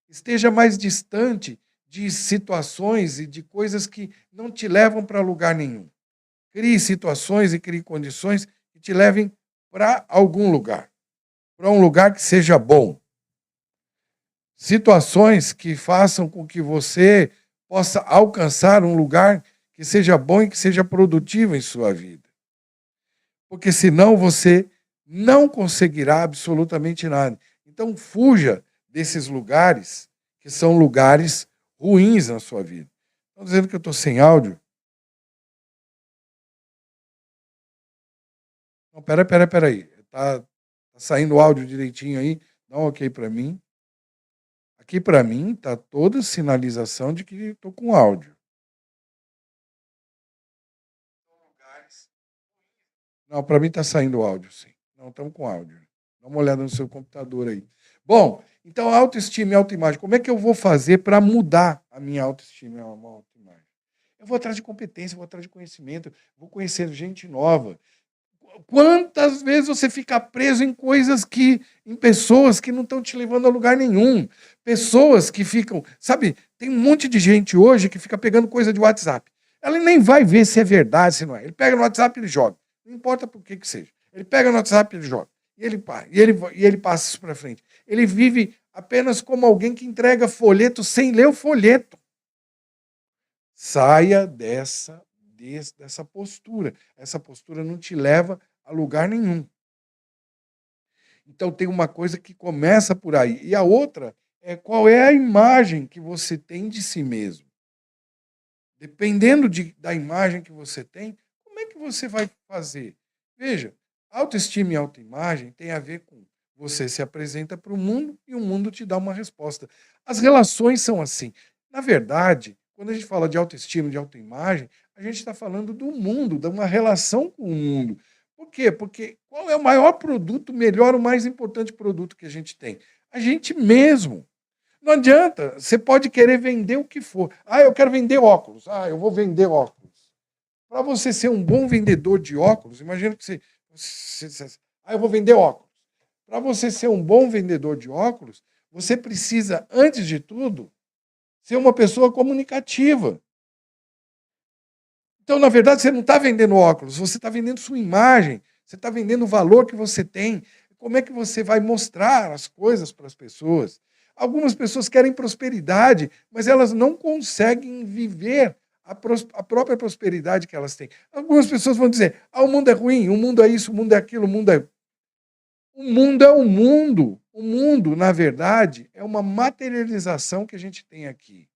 esteja mais distante de situações e de coisas que não te levam para lugar nenhum. Crie situações e crie condições que te levem para algum lugar, para um lugar que seja bom. Situações que façam com que você possa alcançar um lugar que seja bom e que seja produtivo em sua vida. Porque senão você não conseguirá absolutamente nada. Então fuja desses lugares que são lugares ruins na sua vida. Estão dizendo que eu estou sem áudio? Não, peraí. Tá saindo o áudio direitinho aí. Dá um ok para mim. Aqui para mim está toda sinalização de que estou com áudio. Não, para mim está saindo áudio, sim. Não, estamos com áudio. Dá uma olhada no seu computador aí. Bom, então autoestima e autoimagem. Como é que eu vou fazer para mudar a minha autoestima e a minha autoimagem? Eu vou atrás de competência, vou atrás de conhecimento, vou conhecer gente nova. Quantas vezes você fica preso em coisas em pessoas que não estão te levando a lugar nenhum? Pessoas que ficam, sabe, tem um monte de gente hoje que fica pegando coisa de WhatsApp. Ela nem vai ver se é verdade, se não é. Ele pega no WhatsApp e ele joga. Não importa por que seja. Ele pega no WhatsApp e ele joga. E ele passa isso para frente. Ele vive apenas como alguém que entrega folheto sem ler o folheto. Saia dessa postura. Essa postura não te leva a lugar nenhum. Então tem uma coisa que começa por aí. E a outra é qual é a imagem que você tem de si mesmo. Dependendo da imagem que você tem, como é que você vai fazer? Veja, autoestima e autoimagem tem a ver com você se apresenta para o mundo e o mundo te dá uma resposta. As relações são assim. Na verdade, quando a gente fala de autoestima e de autoimagem, a gente está falando do mundo, de uma relação com o mundo. Por quê? Porque qual é o maior produto, o melhor, o mais importante produto que a gente tem? A gente mesmo. Não adianta, você pode querer vender o que for. Ah, eu quero vender óculos. Ah, eu vou vender óculos. Para você ser um bom vendedor de óculos, imagina que eu vou vender óculos. Para você ser um bom vendedor de óculos, você precisa, antes de tudo, ser uma pessoa comunicativa. Então, na verdade, você não está vendendo óculos, você está vendendo sua imagem, você está vendendo o valor que você tem. Como é que você vai mostrar as coisas para as pessoas? Algumas pessoas querem prosperidade, mas elas não conseguem viver a própria prosperidade que elas têm. Algumas pessoas vão dizer, o mundo é ruim, o mundo é isso, o mundo é aquilo, o mundo é... O mundo é o mundo. O mundo, na verdade, é uma materialização que a gente tem aqui.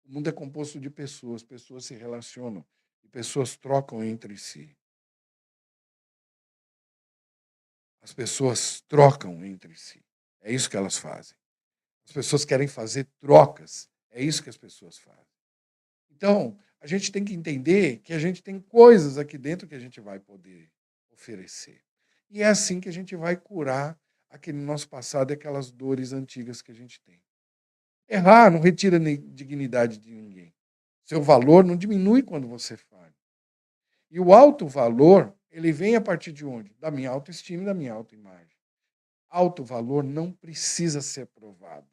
O mundo é composto de pessoas se relacionam, e pessoas trocam entre si. As pessoas trocam entre si. É isso que elas fazem. As pessoas querem fazer trocas. É isso que as pessoas fazem. Então, a gente tem que entender que a gente tem coisas aqui dentro que a gente vai poder oferecer. E é assim que a gente vai curar aquele nosso passado e aquelas dores antigas que a gente tem. Errar não retira a dignidade de ninguém. Seu valor não diminui quando você falha. E o alto valor, ele vem a partir de onde? Da minha autoestima e da minha autoimagem. Alto valor não precisa ser provado.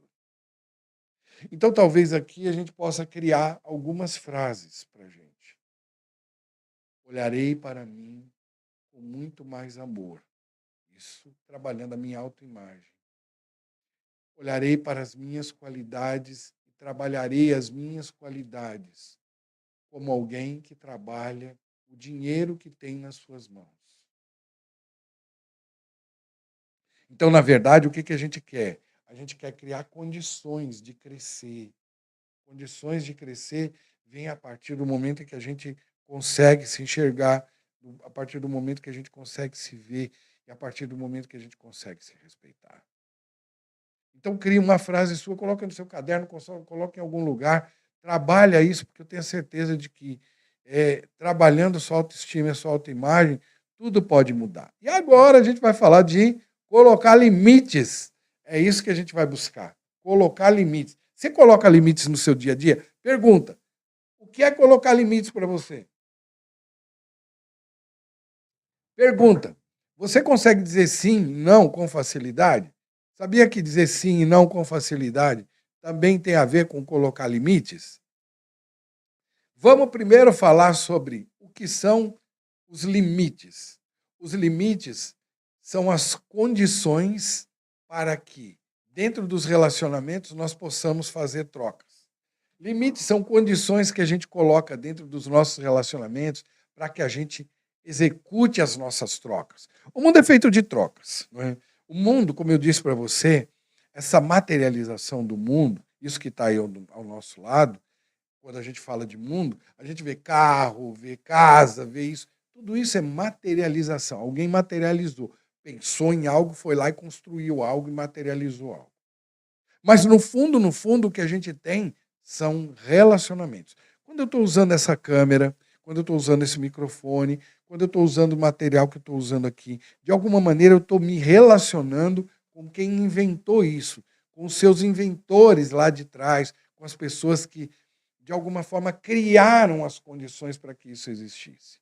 Então, talvez aqui a gente possa criar algumas frases para a gente. Olharei para mim com muito mais amor. Isso trabalhando a minha autoimagem. Olharei para as minhas qualidades e trabalharei as minhas qualidades como alguém que trabalha o dinheiro que tem nas suas mãos. Então, na verdade, o que a gente quer? A gente quer criar condições de crescer. Condições de crescer vêm a partir do momento em que a gente consegue se enxergar, a partir do momento que a gente consegue se ver e a partir do momento que a gente consegue se respeitar. Então, crie uma frase sua, coloque no seu caderno, coloque em algum lugar, trabalha isso, porque eu tenho a certeza de que trabalhando sua autoestima e sua autoimagem, tudo pode mudar. E agora a gente vai falar de colocar limites. É isso que a gente vai buscar, colocar limites. Você coloca limites no seu dia a dia? Pergunta, o que é colocar limites para você? Pergunta, você consegue dizer sim, não com facilidade? Sabia que dizer sim e não com facilidade também tem a ver com colocar limites? Vamos primeiro falar sobre o que são os limites. Os limites são as condições para que, dentro dos relacionamentos, nós possamos fazer trocas. Limites são condições que a gente coloca dentro dos nossos relacionamentos para que a gente execute as nossas trocas. O mundo é feito de trocas, não é? O mundo, como eu disse para você, essa materialização do mundo, isso que está aí ao nosso lado, quando a gente fala de mundo, a gente vê carro, vê casa, vê isso. Tudo isso é materialização. Alguém materializou, pensou em algo, foi lá e construiu algo e materializou algo. Mas no fundo, o que a gente tem são relacionamentos. Quando eu estou usando essa câmera, quando eu estou usando esse microfone, quando eu estou usando o material que eu estou usando aqui, de alguma maneira eu estou me relacionando com quem inventou isso, com os seus inventores lá de trás, com as pessoas que, de alguma forma, criaram as condições para que isso existisse.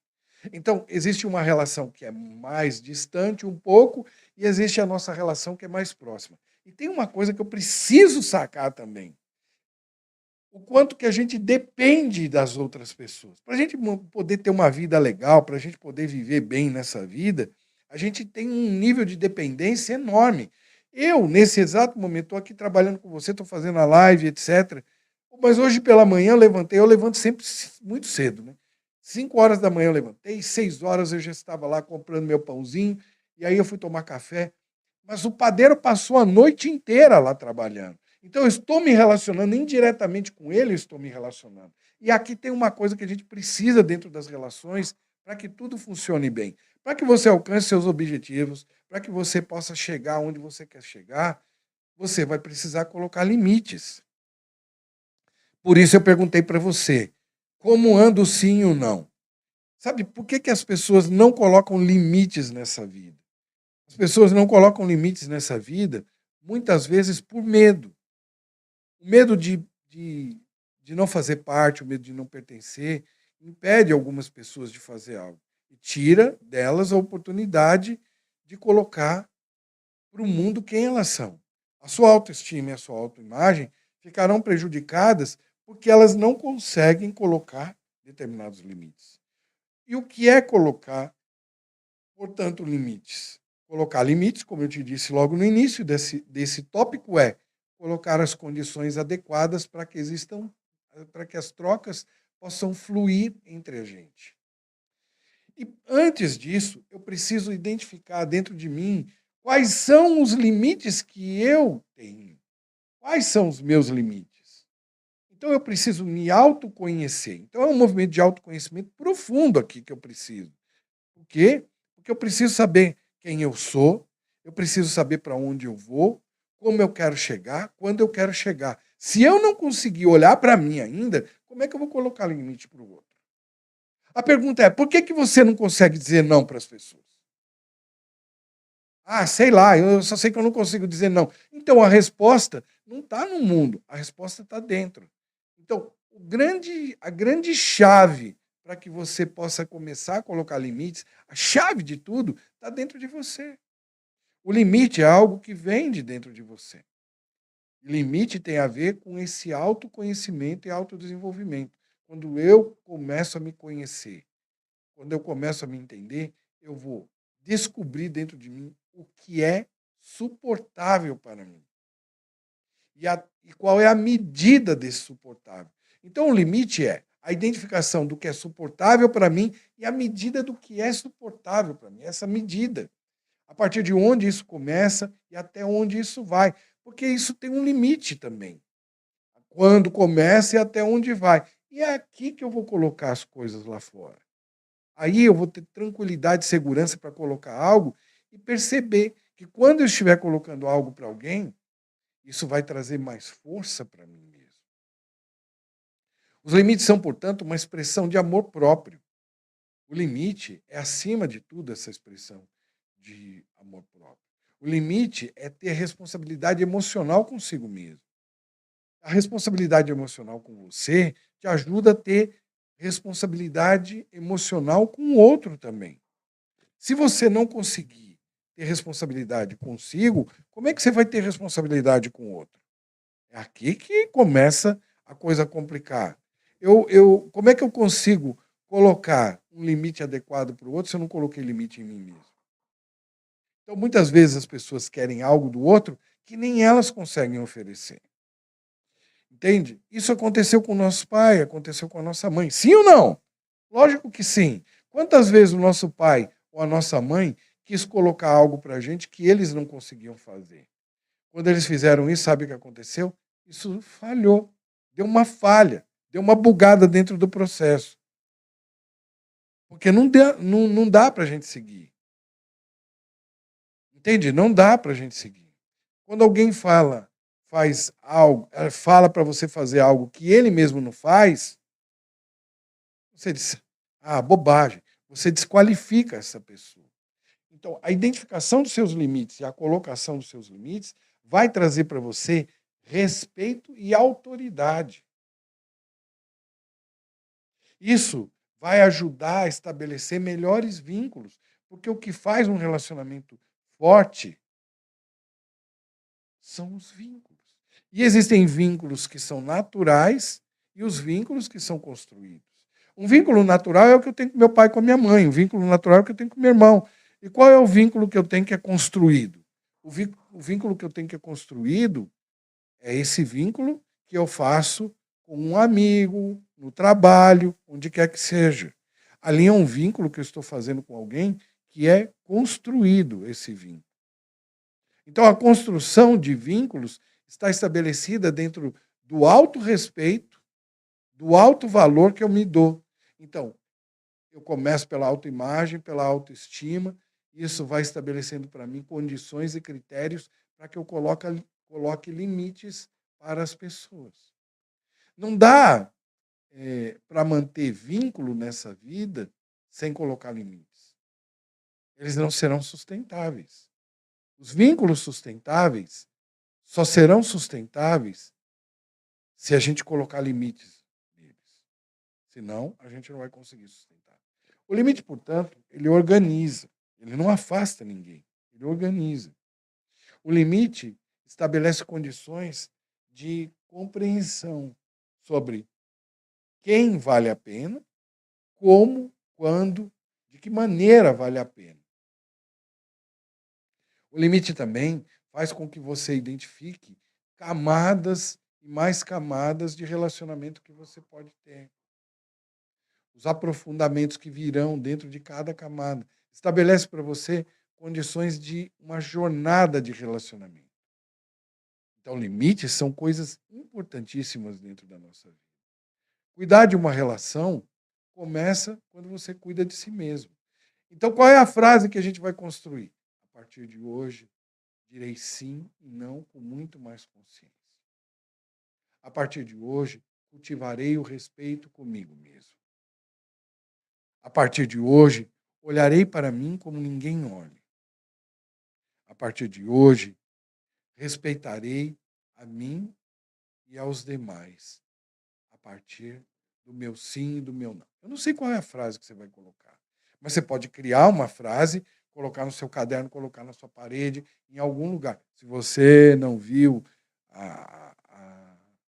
Então, existe uma relação que é mais distante um pouco e existe a nossa relação que é mais próxima. E tem uma coisa que eu preciso sacar também. O quanto que a gente depende das outras pessoas. Para a gente poder ter uma vida legal, para a gente poder viver bem nessa vida, a gente tem um nível de dependência enorme. Eu, nesse exato momento, estou aqui trabalhando com você, estou fazendo a live, etc. Mas hoje pela manhã eu levanto sempre muito cedo, né? 5 horas da manhã eu levantei, 6 horas eu já estava lá comprando meu pãozinho, e aí eu fui tomar café. Mas o padeiro passou a noite inteira lá trabalhando. Então eu estou me relacionando indiretamente com ele, eu estou me relacionando. E aqui tem uma coisa que a gente precisa dentro das relações para que tudo funcione bem. Para que você alcance seus objetivos, para que você possa chegar onde você quer chegar, você vai precisar colocar limites. Por isso eu perguntei para você, como anda o sim e o não? Sabe, por que as pessoas não colocam limites nessa vida? As pessoas não colocam limites nessa vida, muitas vezes por medo. O medo de não fazer parte, o medo de não pertencer, impede algumas pessoas de fazer algo. E tira delas a oportunidade de colocar para o mundo quem elas são. A sua autoestima e a sua autoimagem ficarão prejudicadas porque elas não conseguem colocar determinados limites. E o que é colocar, portanto, limites? Colocar limites, como eu te disse logo no início desse tópico, é colocar as condições adequadas para que existam, para que as trocas possam fluir entre a gente. E antes disso, eu preciso identificar dentro de mim quais são os limites que eu tenho. Quais são os meus limites? Então eu preciso me autoconhecer. Então é um movimento de autoconhecimento profundo aqui que eu preciso. Por quê? Porque eu preciso saber quem eu sou, eu preciso saber para onde eu vou, como eu quero chegar, quando eu quero chegar. Se eu não conseguir olhar para mim ainda, como é que eu vou colocar limite para o outro? A pergunta é, por que você não consegue dizer não para as pessoas? Ah, sei lá, eu só sei que eu não consigo dizer não. Então a resposta não está no mundo, a resposta está dentro. Então, a grande chave para que você possa começar a colocar limites, a chave de tudo está dentro de você. O limite é algo que vem de dentro de você. Limite tem a ver com esse autoconhecimento e autodesenvolvimento. Quando eu começo a me conhecer, quando eu começo a me entender, eu vou descobrir dentro de mim o que é suportável para mim. E qual é a medida desse suportável. Então, o limite é a identificação do que é suportável para mim e a medida do que é suportável para mim. Essa medida. A partir de onde isso começa e até onde isso vai. Porque isso tem um limite também. Quando começa e até onde vai. E é aqui que eu vou colocar as coisas lá fora. Aí eu vou ter tranquilidade e segurança para colocar algo e perceber que quando eu estiver colocando algo para alguém, isso vai trazer mais força para mim mesmo. Os limites são, portanto, uma expressão de amor próprio. O limite é, acima de tudo, essa expressão de amor próprio. O limite é ter responsabilidade emocional consigo mesmo. A responsabilidade emocional com você te ajuda a ter responsabilidade emocional com o outro também. Se você não conseguir ter responsabilidade consigo, como é que você vai ter responsabilidade com o outro? É aqui que começa a coisa complicar. Como é que eu consigo colocar um limite adequado para o outro se eu não coloquei limite em mim mesmo? Então, muitas vezes as pessoas querem algo do outro que nem elas conseguem oferecer. Entende? Isso aconteceu com o nosso pai, aconteceu com a nossa mãe. Sim ou não? Lógico que sim. Quantas vezes o nosso pai ou a nossa mãe quis colocar algo para a gente que eles não conseguiam fazer? Quando eles fizeram isso, sabe o que aconteceu? Isso falhou. Deu uma falha. Deu uma bugada dentro do processo. Porque não dá para a gente seguir. Entende? Não dá para a gente seguir. Quando alguém fala faz algo, fala para você fazer algo que ele mesmo não faz, você diz, bobagem. Você desqualifica essa pessoa. Então, a identificação dos seus limites e a colocação dos seus limites vai trazer para você respeito e autoridade. Isso vai ajudar a estabelecer melhores vínculos, porque o que faz um relacionamento forte são os vínculos. E existem vínculos que são naturais e os vínculos que são construídos. Um vínculo natural é o que eu tenho com meu pai e com a minha mãe, um vínculo natural é o que eu tenho com meu irmão. E qual é o vínculo que eu tenho que é construído? O vínculo que eu tenho que é construído é esse vínculo que eu faço com um amigo, no trabalho, onde quer que seja. Ali é um vínculo que eu estou fazendo com alguém que é construído, esse vínculo. Então, a construção de vínculos está estabelecida dentro do alto respeito, do alto valor que eu me dou. Então, eu começo pela autoimagem, pela autoestima, isso vai estabelecendo para mim condições e critérios para que eu coloque limites para as pessoas. Não dá para manter vínculo nessa vida sem colocar limites. Eles não serão sustentáveis. Os vínculos sustentáveis só serão sustentáveis se a gente colocar limites neles. Senão, a gente não vai conseguir sustentar. O limite, portanto, ele organiza. Ele não afasta ninguém. Ele organiza. O limite estabelece condições de compreensão sobre quem vale a pena, como, quando, de que maneira vale a pena. O limite também faz com que você identifique camadas e mais camadas de relacionamento que você pode ter. Os aprofundamentos que virão dentro de cada camada. Estabelece para você condições de uma jornada de relacionamento. Então, limites são coisas importantíssimas dentro da nossa vida. Cuidar de uma relação começa quando você cuida de si mesmo. Então, qual é a frase que a gente vai construir? A partir de hoje, direi sim e não com muito mais consciência. A partir de hoje, cultivarei o respeito comigo mesmo. A partir de hoje, olharei para mim como ninguém olha. A partir de hoje, respeitarei a mim e aos demais. A partir do meu sim e do meu não. Eu não sei qual é a frase que você vai colocar, mas você pode criar uma frase, colocar no seu caderno, colocar na sua parede, em algum lugar. Se você não viu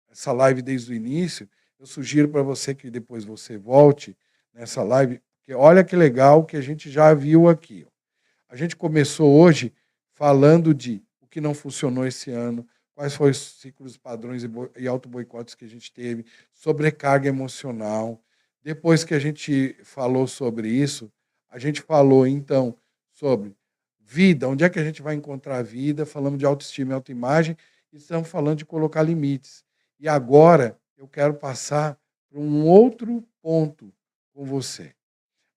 essa live desde o início, eu sugiro para você que depois você volte nessa live, porque olha que legal que a gente já viu aqui. A gente começou hoje falando de o que não funcionou esse ano, quais foram os ciclos, padrões e auto-boicotes que a gente teve, sobrecarga emocional. Depois que a gente falou sobre isso, a gente falou, então, sobre vida, onde é que a gente vai encontrar a vida, falamos de autoestima e autoimagem, e estamos falando de colocar limites. E agora eu quero passar para um outro ponto com você.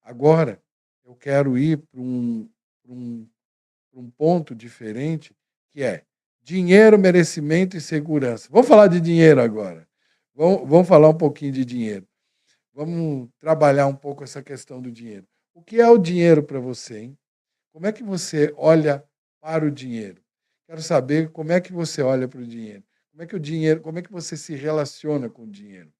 Agora eu quero ir para um ponto diferente, que é dinheiro, merecimento e segurança. Vamos falar de dinheiro agora. Vamos falar um pouquinho de dinheiro. Vamos trabalhar um pouco essa questão do dinheiro. O que é o dinheiro para você, hein? Como é que você olha para o dinheiro? Quero saber como é que você olha para o dinheiro. Como é que você se relaciona com o dinheiro?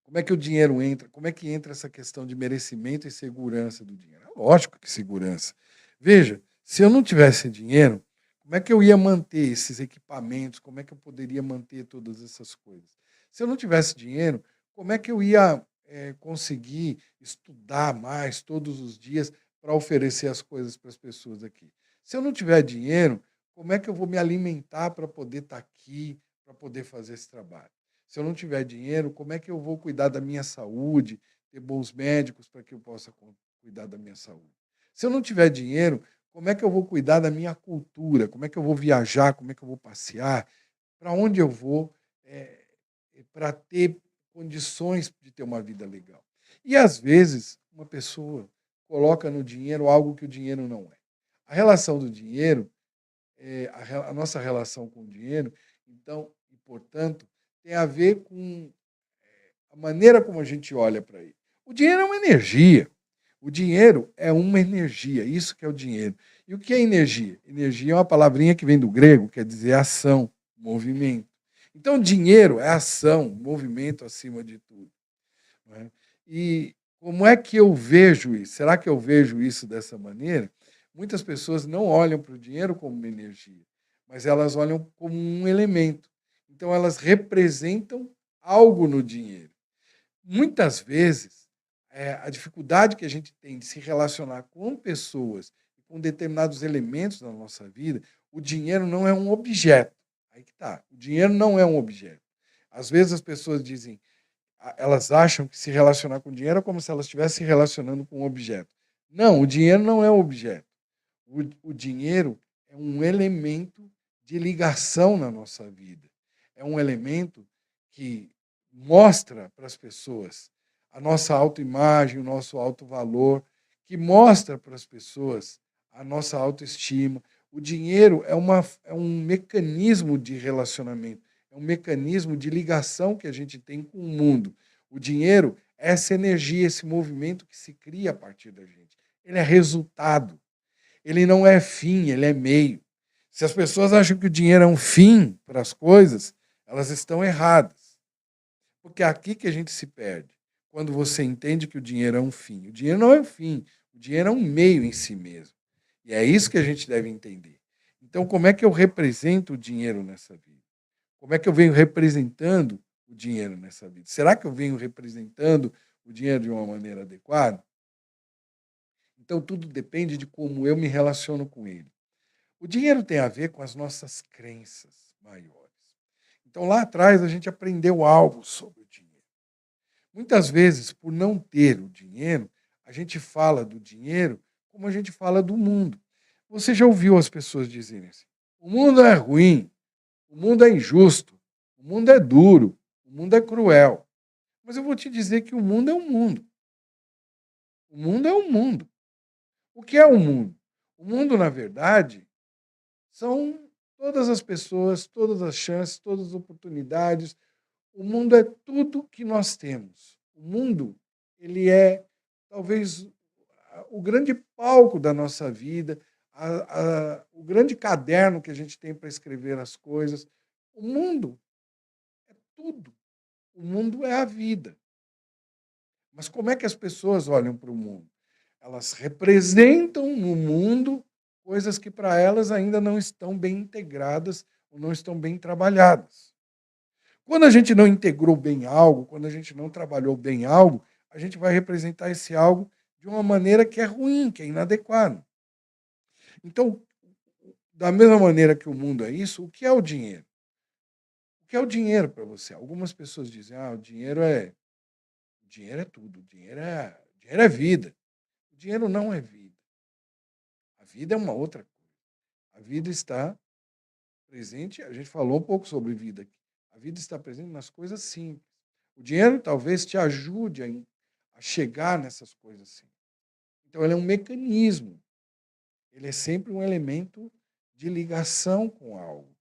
Como é que o dinheiro entra? Como é que entra essa questão de merecimento e segurança do dinheiro? É lógico que segurança. Veja, se eu não tivesse dinheiro, como é que eu ia manter esses equipamentos? Como é que eu poderia manter todas essas coisas? Se eu não tivesse dinheiro, como é que eu ia conseguir estudar mais todos os dias para oferecer as coisas para as pessoas aqui? Se eu não tiver dinheiro, como é que eu vou me alimentar para poder estar aqui, para poder fazer esse trabalho? Se eu não tiver dinheiro, como é que eu vou cuidar da minha saúde, ter bons médicos para que eu possa cuidar da minha saúde? Se eu não tiver dinheiro, como é que eu vou cuidar da minha cultura? Como é que eu vou viajar? Como é que eu vou passear? Para onde eu vou para ter condições de ter uma vida legal? E, às vezes, uma pessoa coloca no dinheiro algo que o dinheiro não é. A relação do dinheiro a nossa relação com o dinheiro, então, e portanto, tem a ver com a maneira como a gente olha para ele. O dinheiro é uma energia. O dinheiro é uma energia, isso que é o dinheiro. E o que é energia? Energia é uma palavrinha que vem do grego, quer dizer ação, movimento. Então, dinheiro é ação, movimento acima de tudo. Não é? E como é que eu vejo isso? Será que eu vejo isso dessa maneira? Muitas pessoas não olham para o dinheiro como uma energia, mas elas olham como um elemento. Então, elas representam algo no dinheiro. Muitas vezes, a dificuldade que a gente tem de se relacionar com pessoas e com determinados elementos da nossa vida, o dinheiro não é um objeto. Aí que está. O dinheiro não é um objeto. Às vezes as pessoas dizem, elas acham que se relacionar com dinheiro é como se elas estivessem se relacionando com um objeto. Não, o dinheiro não é um objeto. O dinheiro é um elemento de ligação na nossa vida. É um elemento que mostra para as pessoas a nossa autoimagem, o nosso alto valor, que mostra para as pessoas a nossa autoestima. O dinheiro é um mecanismo de relacionamento, é um mecanismo de ligação que a gente tem com o mundo. O dinheiro é essa energia, esse movimento que se cria a partir da gente. Ele é resultado. Ele não é fim, ele é meio. Se as pessoas acham que o dinheiro é um fim para as coisas, elas estão erradas. Porque é aqui que a gente se perde. Quando você entende que o dinheiro é um fim. O dinheiro não é um fim, o dinheiro é um meio em si mesmo. E é isso que a gente deve entender. Então, como é que eu represento o dinheiro nessa vida? Como é que eu venho representando o dinheiro nessa vida? Será que eu venho representando o dinheiro de uma maneira adequada? Então, tudo depende de como eu me relaciono com ele. O dinheiro tem a ver com as nossas crenças maiores. Então, lá atrás, a gente aprendeu algo sobre o dinheiro. Muitas vezes, por não ter o dinheiro, a gente fala do dinheiro como a gente fala do mundo. Você já ouviu as pessoas dizerem assim: o mundo é ruim, o mundo é injusto, o mundo é duro, o mundo é cruel. Mas eu vou te dizer que o mundo é um mundo. O mundo é um mundo. O que é o mundo? O mundo, na verdade, são todas as pessoas, todas as chances, todas as oportunidades. O mundo é tudo que nós temos. O mundo, ele é talvez o grande palco da nossa vida, o grande caderno que a gente tem para escrever as coisas. O mundo é tudo. O mundo é a vida. Mas como é que as pessoas olham para o mundo? Elas representam no mundo coisas que para elas ainda não estão bem integradas ou não estão bem trabalhadas. Quando a gente não integrou bem algo, quando a gente não trabalhou bem algo, a gente vai representar esse algo de uma maneira que é ruim, que é inadequada. Então, da mesma maneira que o mundo é isso, o que é o dinheiro? O que é o dinheiro para você? Algumas pessoas dizem: "Ah, o dinheiro é tudo, o dinheiro é vida". O dinheiro não é vida. A vida é uma outra coisa. A vida está presente, a gente falou um pouco sobre vida aqui. A vida está presente nas coisas simples. O dinheiro talvez te ajude a chegar nessas coisas simples. Então, ele é um mecanismo. Ele é sempre um elemento de ligação com algo.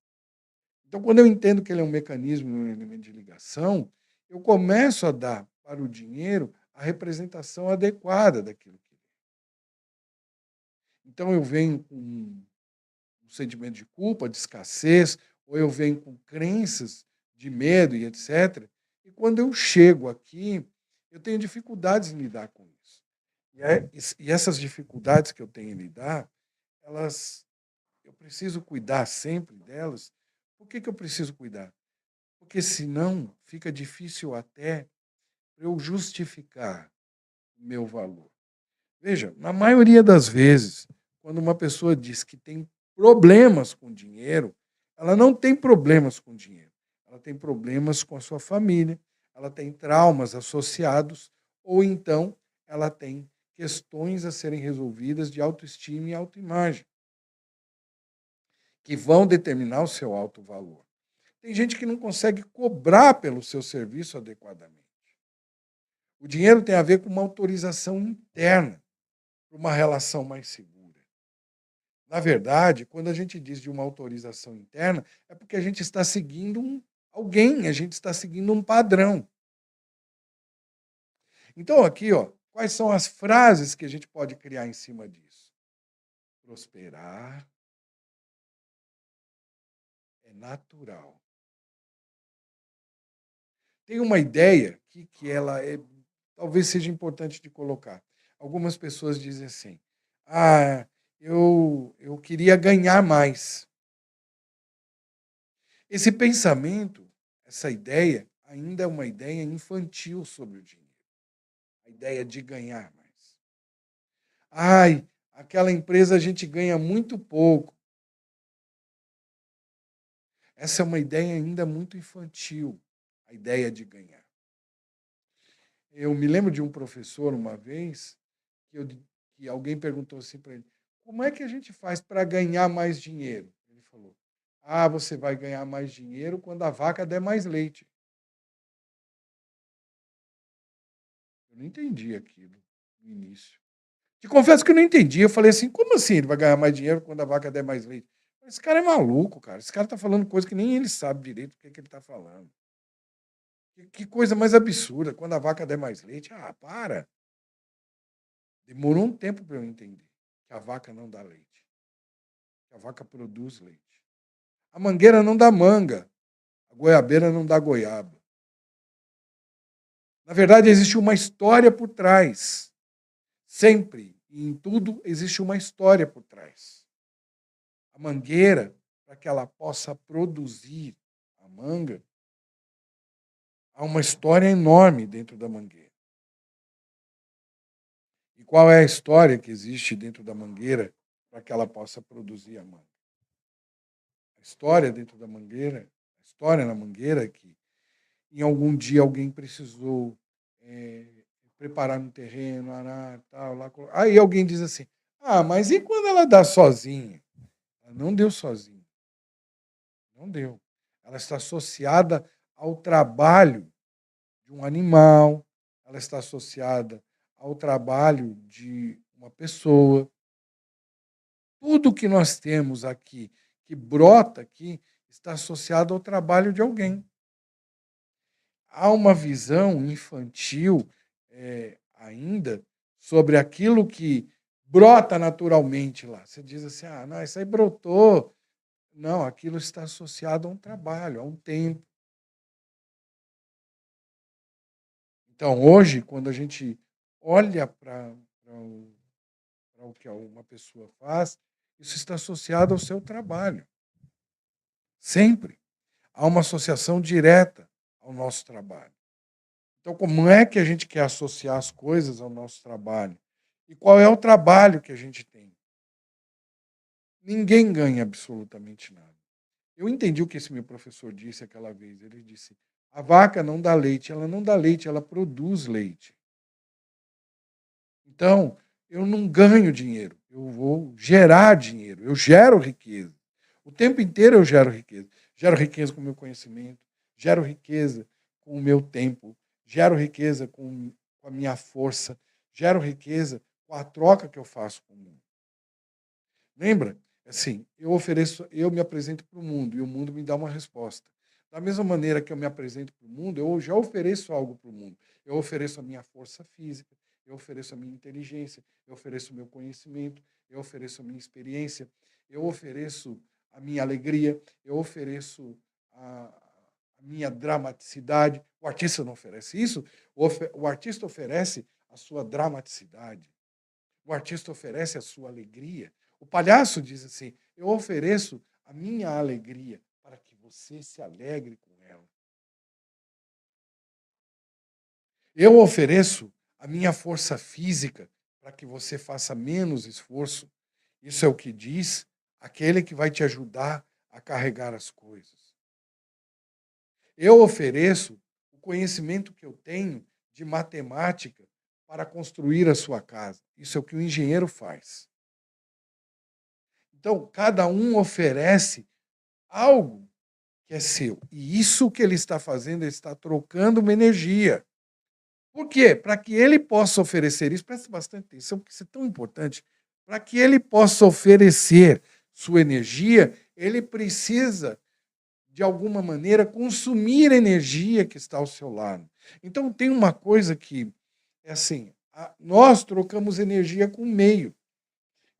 Então, quando eu entendo que ele é um mecanismo, um elemento de ligação, eu começo a dar para o dinheiro a representação adequada daquilo que ele é. Então, eu venho com um sentimento de culpa, de escassez, ou eu venho com crenças de medo e etc. E quando eu chego aqui, eu tenho dificuldades em lidar com isso. E essas dificuldades que eu tenho em lidar, eu preciso cuidar sempre delas. Por que eu preciso cuidar? Porque senão fica difícil até eu justificar o meu valor. Veja, na maioria das vezes, quando uma pessoa diz que tem problemas com dinheiro, ela não tem problemas com dinheiro. Ela tem problemas com a sua família, ela tem traumas associados, ou então ela tem questões a serem resolvidas de autoestima e autoimagem, que vão determinar o seu alto valor. Tem gente que não consegue cobrar pelo seu serviço adequadamente. O dinheiro tem a ver com uma autorização interna para uma relação mais segura. Na verdade, quando a gente diz de uma autorização interna, é porque a gente está seguindo alguém, a gente está seguindo um padrão. Então, aqui, ó, quais são as frases que a gente pode criar em cima disso? Prosperar é natural. Tem uma ideia que ela talvez seja importante de colocar. Algumas pessoas dizem assim: ah, eu queria ganhar mais. Esse pensamento, essa ideia, ainda é uma ideia infantil sobre o dinheiro. A ideia de ganhar mais. Ai, aquela empresa a gente ganha muito pouco. Essa é uma ideia ainda muito infantil, a ideia de ganhar. Eu me lembro de um professor uma vez que alguém perguntou assim para ele: como é que a gente faz para ganhar mais dinheiro? Ele falou: ah, você vai ganhar mais dinheiro quando a vaca der mais leite. Eu não entendi aquilo no início. Te confesso que eu não entendi. Eu falei assim: como assim ele vai ganhar mais dinheiro quando a vaca der mais leite? Esse cara é maluco, cara. Esse cara está falando coisa que nem ele sabe direito o que ele está falando. Que coisa mais absurda, quando a vaca der mais leite. Ah, para. Demorou um tempo para eu entender que a vaca não dá leite. Que a vaca produz leite. A mangueira não dá manga. A goiabeira não dá goiaba. Na verdade, existe uma história por trás. Sempre, e em tudo, existe uma história por trás. A mangueira, para que ela possa produzir a manga, há uma história enorme dentro da mangueira. E qual é a história que existe dentro da mangueira para que ela possa produzir a manga? A história dentro da mangueira, a história na mangueira é que em algum dia alguém precisou preparar um terreno, arar, tal, lá. Aí alguém diz assim: ah, mas e quando ela dá sozinha? Ela não deu sozinha. Não deu. Ela está associada ao trabalho de um animal, ela está associada ao trabalho de uma pessoa. Tudo que nós temos aqui, que brota aqui, está associado ao trabalho de alguém. Há uma visão infantil ainda sobre aquilo que brota naturalmente lá. Você diz assim: ah, não, isso aí brotou. Não, aquilo está associado a um trabalho, a um tempo. Então, hoje, quando a gente olha para o que uma pessoa faz, isso está associado ao seu trabalho. Sempre. Há uma associação direta ao nosso trabalho. Então, como é que a gente quer associar as coisas ao nosso trabalho? E qual é o trabalho que a gente tem? Ninguém ganha absolutamente nada. Eu entendi o que esse meu professor disse aquela vez. Ele disse: a vaca não dá leite, ela não dá leite, ela produz leite. Então, eu não ganho dinheiro, eu vou gerar dinheiro, eu gero riqueza. O tempo inteiro eu gero riqueza. Gero riqueza com o meu conhecimento, gero riqueza com o meu tempo, gero riqueza com a minha força, gero riqueza com a troca que eu faço com o mundo. Lembra? Assim, eu me apresento para o mundo e o mundo me dá uma resposta. Da mesma maneira que eu me apresento para o mundo, eu já ofereço algo para o mundo. Eu ofereço a minha força física, eu ofereço a minha inteligência, eu ofereço o meu conhecimento, eu ofereço a minha experiência, eu ofereço a minha alegria, eu ofereço a minha dramaticidade. O artista não oferece isso, o artista oferece a sua dramaticidade. O artista oferece a sua alegria. O palhaço diz assim: eu ofereço a minha alegria para que você se alegre com ela. Eu ofereço a minha força física para que você faça menos esforço. Isso é o que diz aquele que vai te ajudar a carregar as coisas. Eu ofereço o conhecimento que eu tenho de matemática para construir a sua casa. Isso é o que o engenheiro faz. Então, cada um oferece algo que é seu. E isso que ele está fazendo, ele está trocando uma energia. Por quê? Para que ele possa oferecer isso, preste bastante atenção, porque isso é tão importante. Para que ele possa oferecer sua energia, ele precisa, de alguma maneira, consumir a energia que está ao seu lado. Então, tem uma coisa que é assim, nós trocamos energia com o meio.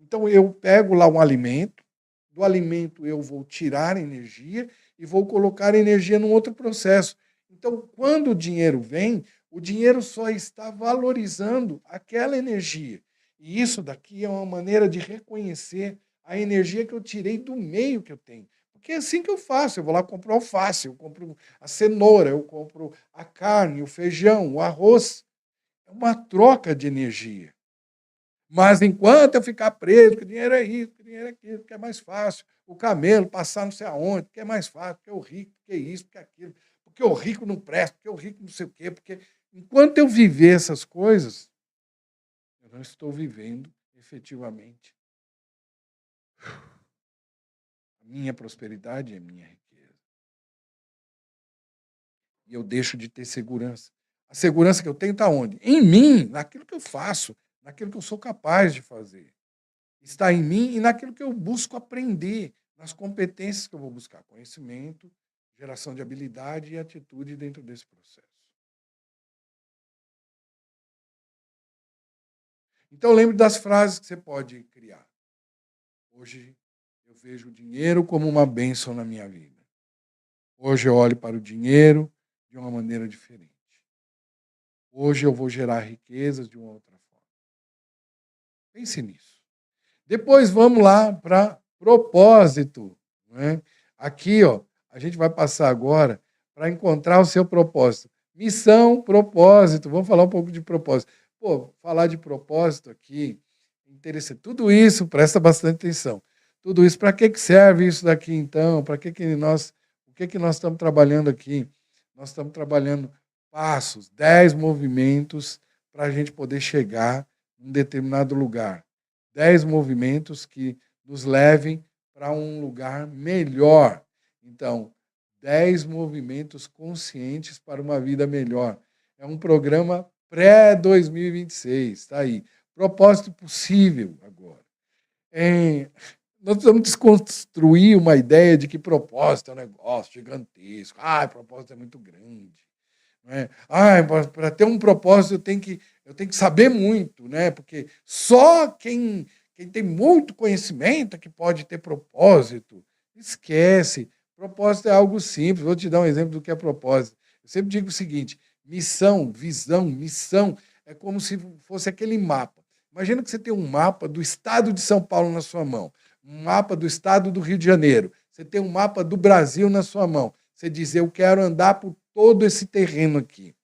Então, eu pego lá um alimento, do alimento eu vou tirar energia e vou colocar energia num outro processo. Então, quando o dinheiro vem, o dinheiro só está valorizando aquela energia. E isso daqui é uma maneira de reconhecer a energia que eu tirei do meio que eu tenho. Porque é assim que eu faço. Eu vou lá comprar alface, eu compro a cenoura, eu compro a carne, o feijão, o arroz. É uma troca de energia. Mas enquanto eu ficar preso, que o dinheiro é isso, que o dinheiro é aquilo, que é mais fácil, o camelo passar não sei aonde, que é mais fácil, porque o rico, que é isso, que é aquilo, porque o rico não presta, porque o rico não sei o quê, porque enquanto eu viver essas coisas, eu não estou vivendo efetivamente a minha prosperidade e a minha riqueza. E eu deixo de ter segurança. A segurança que eu tenho está onde? Em mim, naquilo que eu faço, naquilo que eu sou capaz de fazer. Está em mim e naquilo que eu busco aprender, nas competências que eu vou buscar, conhecimento, geração de habilidade e atitude dentro desse processo. Então lembre das frases que você pode criar. Hoje eu vejo o dinheiro como uma bênção na minha vida. Hoje eu olho para o dinheiro de uma maneira diferente. Hoje eu vou gerar riquezas de uma outra forma. Pense nisso. Depois vamos lá para propósito. Né? Aqui, ó, a gente vai passar agora para encontrar o seu propósito. Missão, propósito. Vamos falar um pouco de propósito. Pô, falar de propósito aqui, interessante. Tudo isso, presta bastante atenção. Tudo isso, para que serve isso daqui então? Para que nós, o que nós estamos trabalhando aqui? Nós estamos trabalhando passos, 10 movimentos para a gente poder chegar em um determinado lugar. 10 movimentos que nos levem para um lugar melhor. Então, 10 movimentos conscientes para uma vida melhor. É um programa pré-2026, está aí. Propósito possível agora. Nós precisamos desconstruir uma ideia de que propósito é um negócio gigantesco. Propósito é muito grande. Não é? Para ter um propósito eu tenho que saber muito, né? Porque só quem tem muito conhecimento é que pode ter propósito. Esquece. Propósito é algo simples. Vou te dar um exemplo do que é propósito. Eu sempre digo o seguinte: missão, visão, missão é como se fosse aquele mapa. Imagina que você tem um mapa do estado de São Paulo na sua mão, um mapa do estado do Rio de Janeiro, você tem um mapa do Brasil na sua mão. Você diz, eu quero andar por todo esse terreno aqui.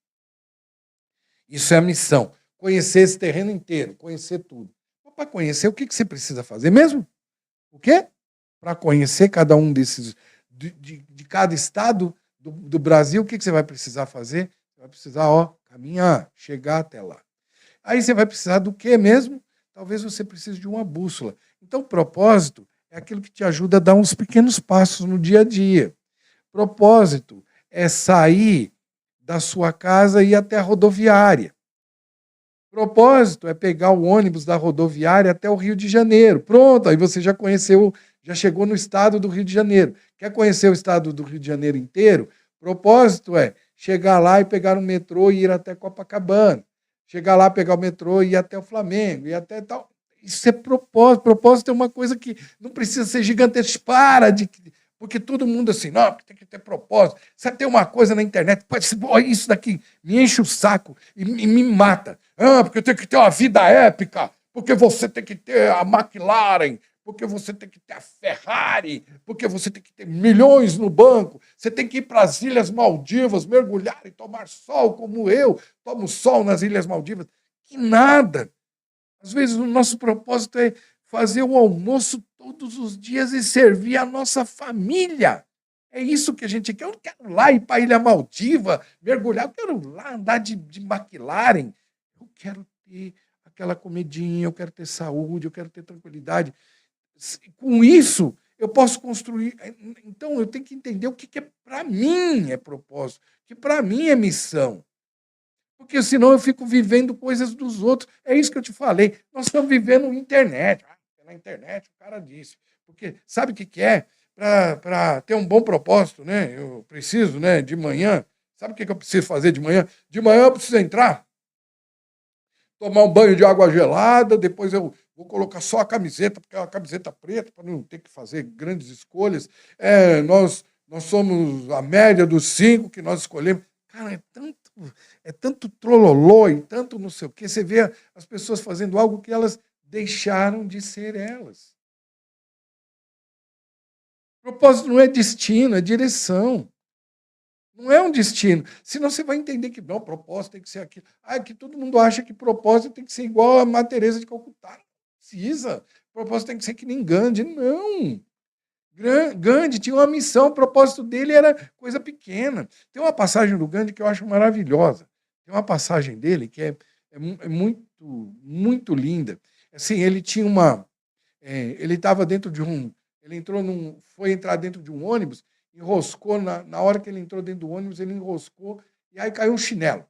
Isso é a missão. Conhecer esse terreno inteiro, conhecer tudo. Para conhecer, o que você precisa fazer mesmo? O quê? Para conhecer cada um desses, de cada estado do Brasil, o que você vai precisar fazer? Você vai precisar, caminhar, chegar até lá. Aí você vai precisar do quê mesmo? Talvez você precise de uma bússola. Então, propósito é aquilo que te ajuda a dar uns pequenos passos no dia a dia. Propósito é sair da sua casa e ir até a rodoviária. Propósito é pegar o ônibus da rodoviária até o Rio de Janeiro. Pronto, aí você já conheceu, já chegou no estado do Rio de Janeiro. Quer conhecer o estado do Rio de Janeiro inteiro? Propósito é chegar lá e pegar um metrô e ir até Copacabana. Chegar lá, pegar o metrô e ir até o Flamengo, e até tal. Isso é propósito. Propósito é uma coisa que não precisa ser gigantesca. Porque todo mundo assim, não, tem que ter propósito. Você tem uma coisa na internet, isso daqui me enche o saco e me mata. Porque eu tenho que ter uma vida épica, porque você tem que ter a McLaren, porque você tem que ter a Ferrari, porque você tem que ter milhões no banco, você tem que ir para as Ilhas Maldivas, mergulhar e tomar sol, como eu tomo sol nas Ilhas Maldivas. Que nada. Às vezes o nosso propósito é fazer o almoço todos os dias e servir a nossa família. É isso que a gente quer. Eu não quero lá ir para a Ilha Maldiva, mergulhar, eu quero lá andar de McLaren. Eu quero ter aquela comidinha, eu quero ter saúde, eu quero ter tranquilidade. Com isso, eu posso construir. Então, eu tenho que entender o que para mim é propósito, o que para mim é missão. Porque senão eu fico vivendo coisas dos outros. É isso que eu te falei. Nós estamos vivendo internet. Pela internet, o cara disse. Porque sabe o que é? Para ter um bom propósito, né? Eu preciso, né, de manhã. Sabe o que eu preciso fazer de manhã? De manhã eu preciso entrar, tomar um banho de água gelada, depois eu vou colocar só a camiseta, porque é uma camiseta preta, para não ter que fazer grandes escolhas. Nós somos a média dos 5 que nós escolhemos. Cara, é tanto trololô e tanto não sei o quê. Você vê as pessoas fazendo algo que elas deixaram de ser elas. Propósito não é destino, é direção. Não é um destino. Senão você vai entender que não, propósito tem que ser aquilo. Que todo mundo acha que propósito tem que ser igual a Madre Teresa de Calcutá. Não precisa. Propósito tem que ser que nem Gandhi. Não. Gandhi tinha uma missão, o propósito dele era coisa pequena. Tem uma passagem do Gandhi que eu acho maravilhosa. Tem uma passagem dele que é muito, muito linda. Assim, ele tinha uma. Ele estava dentro de um. Ele foi entrar dentro de um ônibus, enroscou, na hora que ele entrou dentro do ônibus, ele enroscou, e aí caiu um chinelo.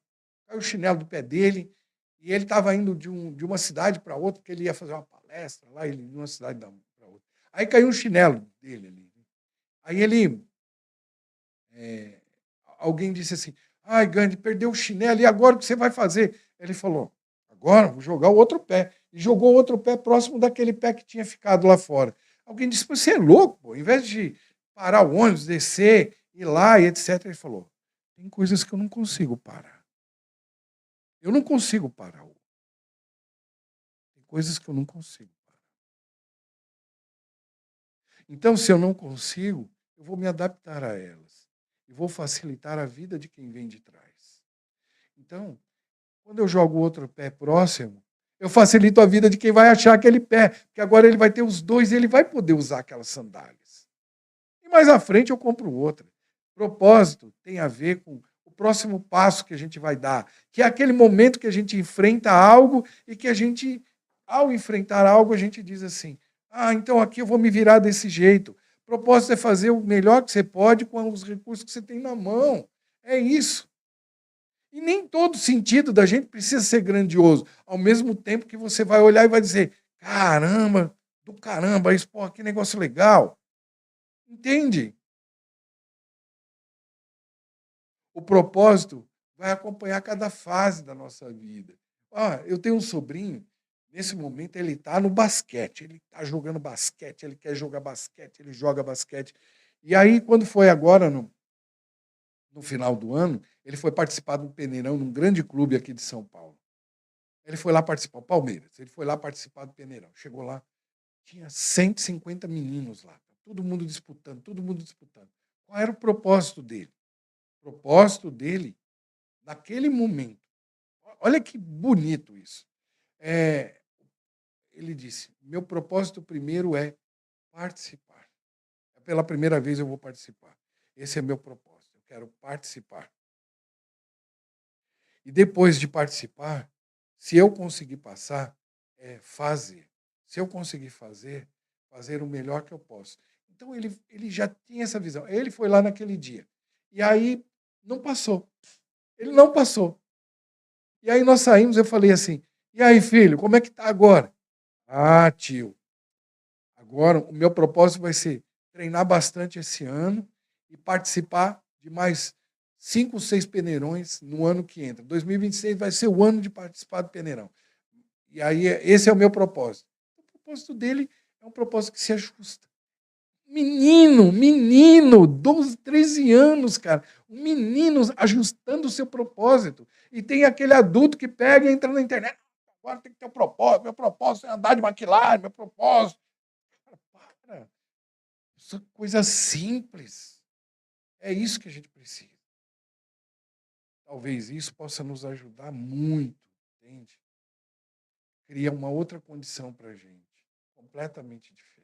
Caiu o chinelo do pé dele, e ele estava indo de uma cidade para outra, porque ele ia fazer uma palestra lá, de uma cidade para outra. Aí caiu um chinelo dele ali. Aí ele. Alguém disse assim: ai, Gandhi, perdeu o chinelo, e agora o que você vai fazer? Ele falou: agora vou jogar o outro pé. E jogou o outro pé próximo daquele pé que tinha ficado lá fora. Alguém disse: você é louco, pô. Em vez de parar o ônibus, descer, ir lá e etc. Ele falou: tem coisas que eu não consigo parar. Eu não consigo parar. Tem coisas que eu não consigo parar. Então, se eu não consigo, eu vou me adaptar a elas. E vou facilitar a vida de quem vem de trás. Então, quando eu jogo o outro pé próximo, eu facilito a vida de quem vai achar aquele pé, porque agora ele vai ter os dois e ele vai poder usar aquelas sandálias. E mais à frente eu compro outra. Propósito tem a ver com o próximo passo que a gente vai dar, que é aquele momento que a gente enfrenta algo e que a gente, ao enfrentar algo, a gente diz assim: então aqui eu vou me virar desse jeito. Propósito é fazer o melhor que você pode com os recursos que você tem na mão. É isso. E nem todo sentido da gente precisa ser grandioso. Ao mesmo tempo que você vai olhar e vai dizer: caramba, do caramba, isso, pô, que negócio legal. Entende? O propósito vai acompanhar cada fase da nossa vida. Eu tenho um sobrinho, nesse momento ele está no basquete, ele está jogando basquete, ele quer jogar basquete, ele joga basquete. E aí, quando foi agora, no final do ano, ele foi participar de um peneirão num grande clube aqui de São Paulo. Ele foi lá participar, Palmeiras, ele foi lá participar do peneirão. Chegou lá, tinha 150 meninos lá, todo mundo disputando, todo mundo disputando. Qual era o propósito dele? O propósito dele, naquele momento, olha que bonito isso. Ele disse: meu propósito primeiro é participar. Pela primeira vez eu vou participar. Esse é meu propósito, eu quero participar. E depois de participar, se eu conseguir passar, fazer. Se eu conseguir fazer o melhor que eu posso. Então ele já tinha essa visão. Ele foi lá naquele dia. E aí não passou. Ele não passou. E aí nós saímos, eu falei assim: e aí, filho, como é que está agora? Tio, agora o meu propósito vai ser treinar bastante esse ano e participar de mais 5, 6 peneirões no ano que entra. 2026 vai ser o ano de participar do peneirão. E aí, esse é o meu propósito. O propósito dele é um propósito que se ajusta. Menino, 12, 13 anos, cara. Um menino ajustando o seu propósito. E tem aquele adulto que pega e entra na internet. Agora tem que ter um propósito. Meu propósito é andar de McLaren, meu propósito. Cara, para. Isso é coisa simples. É isso que a gente precisa. Talvez isso possa nos ajudar muito, entende? Cria uma outra condição para a gente, completamente diferente.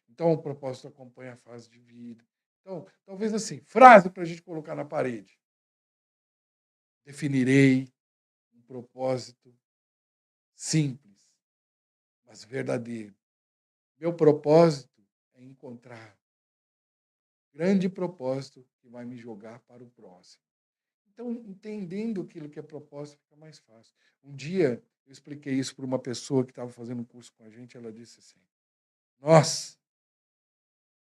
Então, o propósito acompanha a fase de vida. Então, talvez assim, frase para a gente colocar na parede. Definirei um propósito simples, mas verdadeiro. Meu propósito é encontrar grande propósito que vai me jogar para o próximo. Então, entendendo aquilo que é proposta, fica mais fácil. Um dia, eu expliquei isso para uma pessoa que estava fazendo um curso com a gente, ela disse assim, nossa,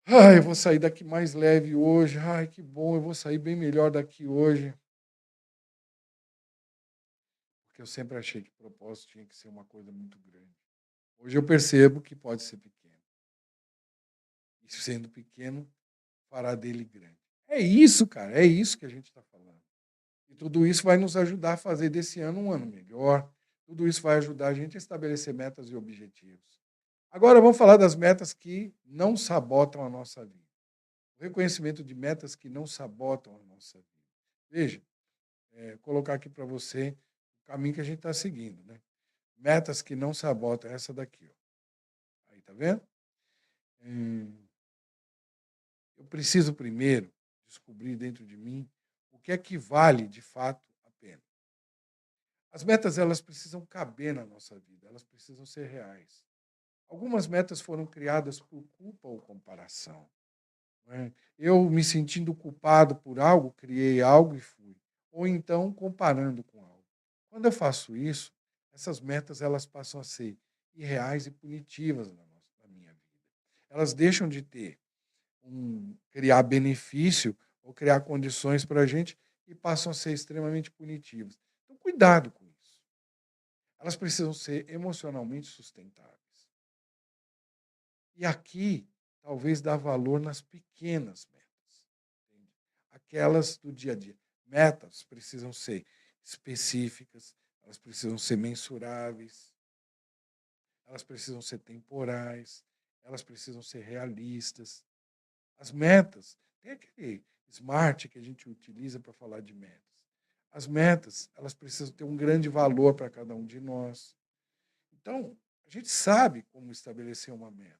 ai, eu vou sair daqui mais leve hoje, ai, que bom, eu vou sair bem melhor daqui hoje. Porque eu sempre achei que propósito tinha que ser uma coisa muito grande. Hoje eu percebo que pode ser pequeno. E sendo pequeno, fará dele grande. É isso, cara, é isso que a gente está falando. E tudo isso vai nos ajudar a fazer desse ano um ano melhor. Tudo isso vai ajudar a gente a estabelecer metas e objetivos. Agora vamos falar das metas que não sabotam a nossa vida. O reconhecimento de metas que não sabotam a nossa vida. Veja, colocar aqui para você o caminho que a gente está seguindo, né? Metas que não sabotam, essa daqui, ó. Aí, tá vendo? Eu preciso primeiro descobrir dentro de mim o que é que vale de fato a pena. As metas, elas precisam caber na nossa vida, elas precisam ser reais. Algumas metas foram criadas por culpa ou comparação. Né? Eu, me sentindo culpado por algo, criei algo e fui. Ou então, comparando com algo. Quando eu faço isso, essas metas, elas passam a ser irreais e punitivas na minha vida. Elas deixam de ter criar benefício ou criar condições para a gente e passam a ser extremamente punitivas. Então, cuidado com isso. Elas precisam ser emocionalmente sustentáveis. E aqui, talvez dar valor nas pequenas metas. Entende? Aquelas do dia a dia. Metas precisam ser específicas, elas precisam ser mensuráveis, elas precisam ser temporais, elas precisam ser realistas. As metas, tem aquele SMART que a gente utiliza para falar de metas. As metas, elas precisam ter um grande valor para cada um de nós. Então, a gente sabe como estabelecer uma meta.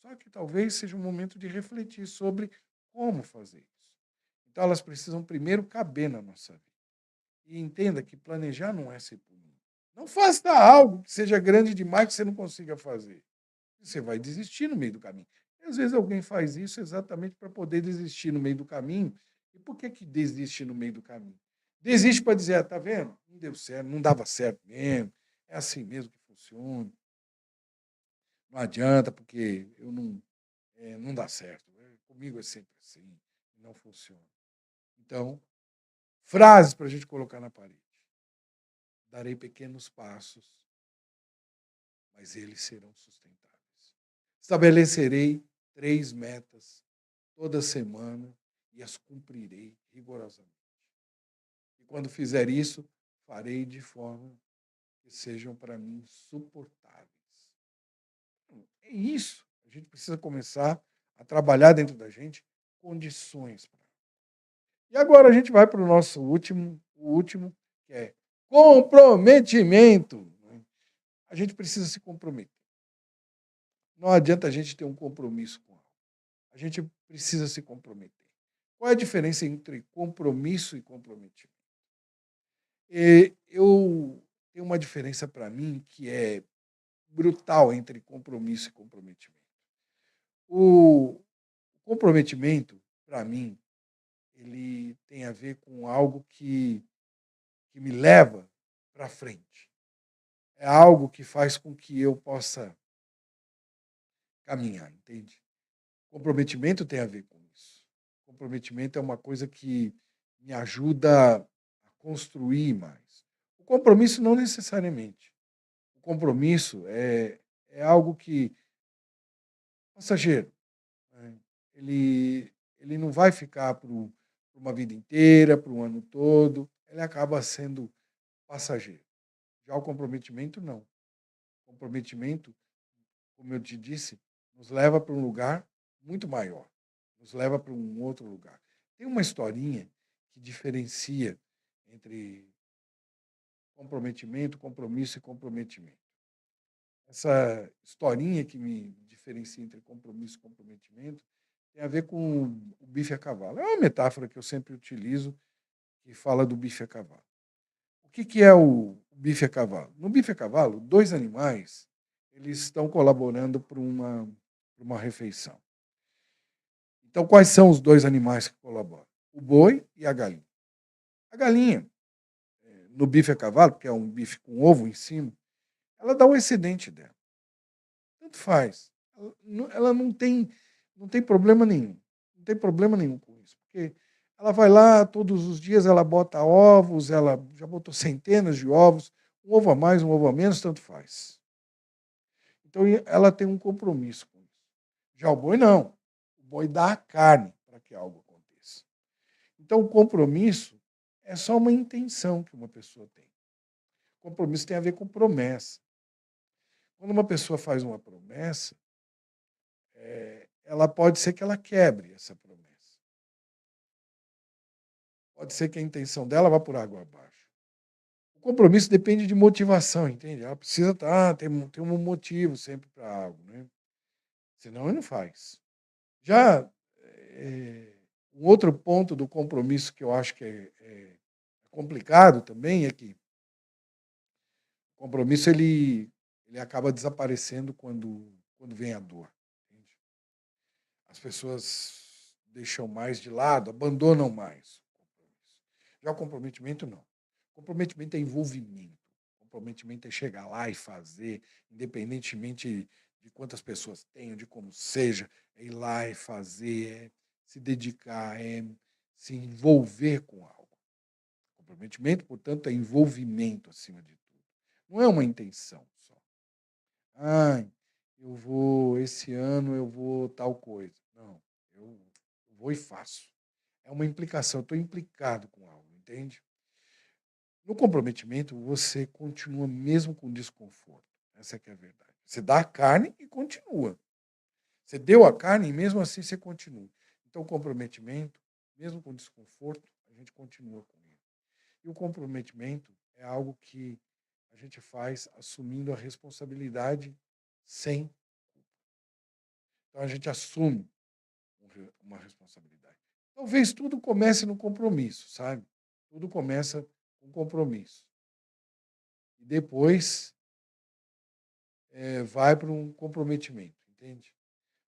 Só que talvez seja um momento de refletir sobre como fazer isso. Então, elas precisam primeiro caber na nossa vida. E entenda que planejar não é ser punido. Não faça algo que seja grande demais que você não consiga fazer. Você vai desistir no meio do caminho. E às vezes alguém faz isso exatamente para poder desistir no meio do caminho. E por que desiste no meio do caminho? Desiste para dizer, tá vendo? Não deu certo, não dava certo mesmo. É assim mesmo que funciona. Não adianta, porque eu não dá certo. Comigo é sempre assim, não funciona. Então, frases para a gente colocar na parede. Darei pequenos passos, mas eles serão sustentáveis. Estabelecerei 3 metas toda semana e as cumprirei rigorosamente. E quando fizer isso, farei de forma que sejam para mim suportáveis. É isso. A gente precisa começar a trabalhar dentro da gente condições para. E agora a gente vai para o nosso último, que é comprometimento. A gente precisa se comprometer. Não adianta a gente ter um compromisso com algo. A gente precisa se comprometer. Qual é a diferença entre compromisso e comprometimento? Eu tenho uma diferença para mim que é brutal entre compromisso e comprometimento. O comprometimento, para mim, ele tem a ver com algo que me leva para frente. É algo que faz com que eu possa caminhar, entende? Comprometimento tem a ver com isso. Comprometimento é uma coisa que me ajuda a construir mais. O compromisso não necessariamente. O compromisso é algo que passageiro. Né? Ele não vai ficar por uma vida inteira, por um ano todo. Ele acaba sendo passageiro. Já o comprometimento, não. O comprometimento, como eu te disse, nos leva para um lugar muito maior. Nos leva para um outro lugar. Tem uma historinha que diferencia entre comprometimento, compromisso e comprometimento. Essa historinha que me diferencia entre compromisso e comprometimento tem a ver com o bife a cavalo. É uma metáfora que eu sempre utilizo que fala do bife a cavalo. O que é o bife a cavalo? No bife a cavalo, 2 animais eles estão colaborando para uma refeição. Então, quais são os 2 animais que colaboram? O boi e a galinha. A galinha, no bife a cavalo, que é um bife com ovo em cima, ela dá o excedente dela. Tanto faz. Ela não tem problema nenhum. Não tem problema nenhum com isso. Porque ela vai lá, todos os dias ela bota ovos, ela já botou centenas de ovos, um ovo a mais, um ovo a menos, tanto faz. Então ela tem um compromisso com isso. Já o boi não. O boi dá a carne para que algo aconteça. Então o compromisso é só uma intenção que uma pessoa tem. Compromisso tem a ver com promessa. Quando uma pessoa faz uma promessa, ela pode ser que ela quebre essa promessa. Pode ser que a intenção dela vá por água abaixo. O compromisso depende de motivação, entende? Ela precisa ter um motivo sempre para algo, né? Senão ele não faz. Já um outro ponto do compromisso que eu acho que é complicado também é que o compromisso ele acaba desaparecendo quando vem a dor. Entende? As pessoas deixam mais de lado, abandonam mais o compromisso. Já o comprometimento, não. Comprometimento é envolvimento. Comprometimento é chegar lá e fazer, independentemente de quantas pessoas tenham, de como seja, é ir lá e fazer, é se dedicar, é se envolver com algo. Comprometimento, portanto, é envolvimento acima de tudo. Não é uma intenção só. Ai, esse ano eu vou tal coisa. Não, eu vou e faço. É uma implicação, eu estou implicado com algo, entende? No comprometimento, você continua mesmo com desconforto. Essa é que é a verdade. Você dá a carne e continua. Você deu a carne e mesmo assim você continua. Então, o comprometimento, mesmo com desconforto, a gente continua com ele. E o comprometimento é algo que a gente faz assumindo a responsabilidade sem culpa. Então, a gente assume uma responsabilidade. Talvez tudo comece no compromisso, sabe? Tudo começa com compromisso. E depois vai para um comprometimento, entende?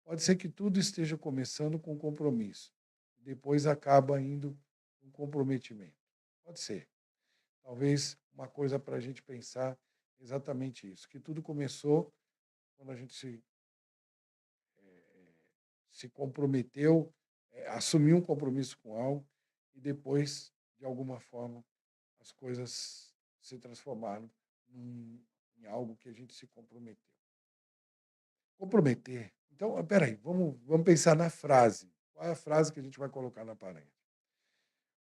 Pode ser que tudo esteja começando com compromisso. Depois acaba indo um comprometimento. Pode ser. Talvez uma coisa para a gente pensar exatamente isso. Que tudo começou quando a gente se comprometeu, assumiu um compromisso com algo e depois, de alguma forma, as coisas se transformaram em algo que a gente se comprometeu. Comprometer. Então, espera aí, vamos pensar na frase. Qual é a frase que a gente vai colocar na parede?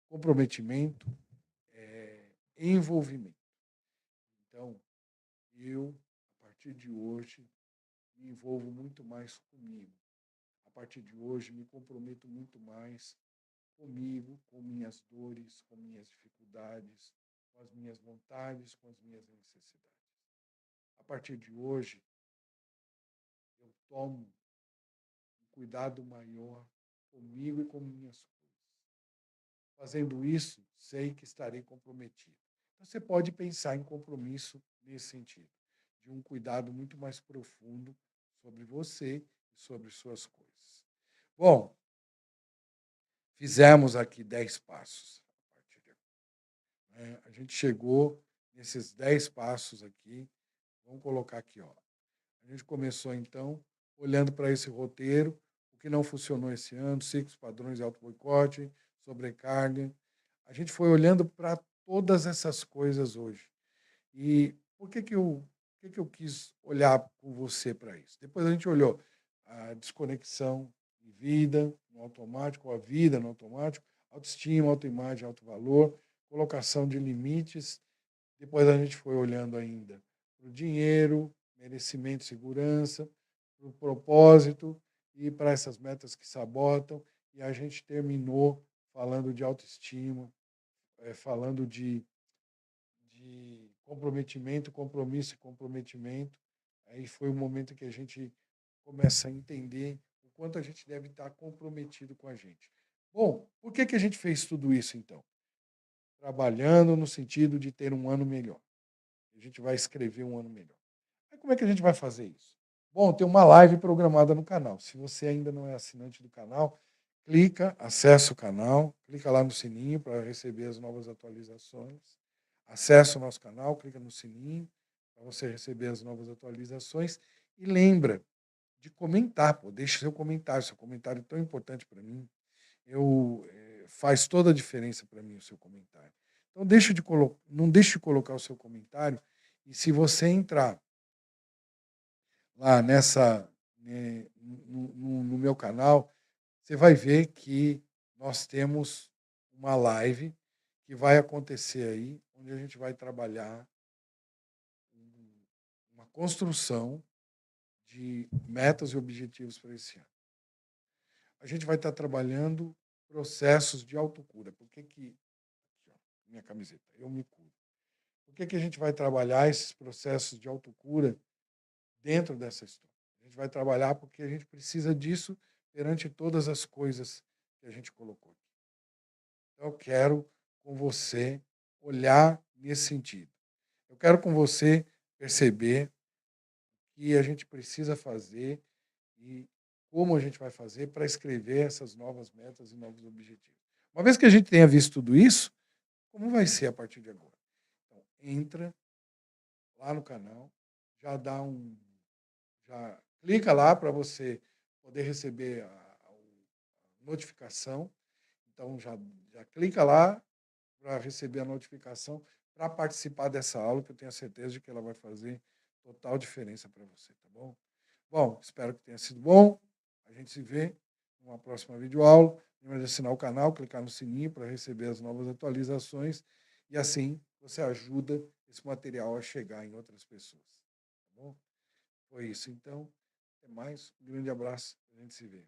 Comprometimento é envolvimento. Então, eu, a partir de hoje, me envolvo muito mais comigo. A partir de hoje, me comprometo muito mais comigo, com minhas dores, com minhas dificuldades, com as minhas vontades, com as minhas necessidades. A partir de hoje, eu tomo um cuidado maior comigo e com minhas coisas. Fazendo isso, sei que estarei comprometido. Então, você pode pensar em compromisso nesse sentido, de um cuidado muito mais profundo sobre você e sobre suas coisas. Bom, fizemos aqui 10 passos. A gente chegou nesses 10 passos aqui. Vamos colocar aqui, ó. A gente começou, então, olhando para esse roteiro, o que não funcionou esse ano, ciclos, padrões de auto-boicote, sobrecarga. A gente foi olhando para todas essas coisas hoje. E por que eu quis olhar com você para isso? Depois a gente olhou a desconexão de vida no automático, a vida no automático, autoestima, autoimagem, autovalor, colocação de limites. Depois a gente foi olhando ainda para o dinheiro, merecimento, segurança, para o propósito e para essas metas que sabotam. E a gente terminou falando de autoestima, falando de comprometimento, compromisso e comprometimento. Aí foi o momento que a gente começa a entender o quanto a gente deve estar comprometido com a gente. Bom, por que a gente fez tudo isso, então? Trabalhando no sentido de ter um ano melhor. A gente vai escrever um ano melhor. Mas como é que a gente vai fazer isso? Bom, tem uma live programada no canal. Se você ainda não é assinante do canal, clica, acessa o canal, clica lá no sininho para receber as novas atualizações. Acessa o nosso canal, clica no sininho para você receber as novas atualizações. E lembra de comentar, pô, deixe seu comentário é tão importante para mim. Faz toda a diferença para mim o seu comentário. Então não deixe de colocar o seu comentário, e se você entrar lá no meu canal, você vai ver que nós temos uma live que vai acontecer aí, onde a gente vai trabalhar uma construção de metas e objetivos para esse ano. A gente vai estar trabalhando processos de autocura. Por que que... Aqui, ó, minha camiseta, eu me curo. Por que que a gente vai trabalhar esses processos de autocura dentro dessa história? A gente vai trabalhar porque a gente precisa disso perante todas as coisas que a gente colocou aqui. Então, eu quero com você olhar nesse sentido. Eu quero com você perceber que a gente precisa fazer e como a gente vai fazer para escrever essas novas metas e novos objetivos. Uma vez que a gente tenha visto tudo isso, como vai ser a partir de agora? Então, entra lá no canal, já clica lá para você poder receber a notificação. Então, já clica lá para receber a notificação, para participar dessa aula, que eu tenho a certeza de que ela vai fazer total diferença para você, tá bom? Bom, espero que tenha sido bom. A gente se vê numa próxima videoaula. Lembra de assinar o canal, clicar no sininho para receber as novas atualizações, e assim você ajuda esse material a chegar em outras pessoas, tá bom? Foi isso, então. Até mais. Um grande abraço. A gente se vê.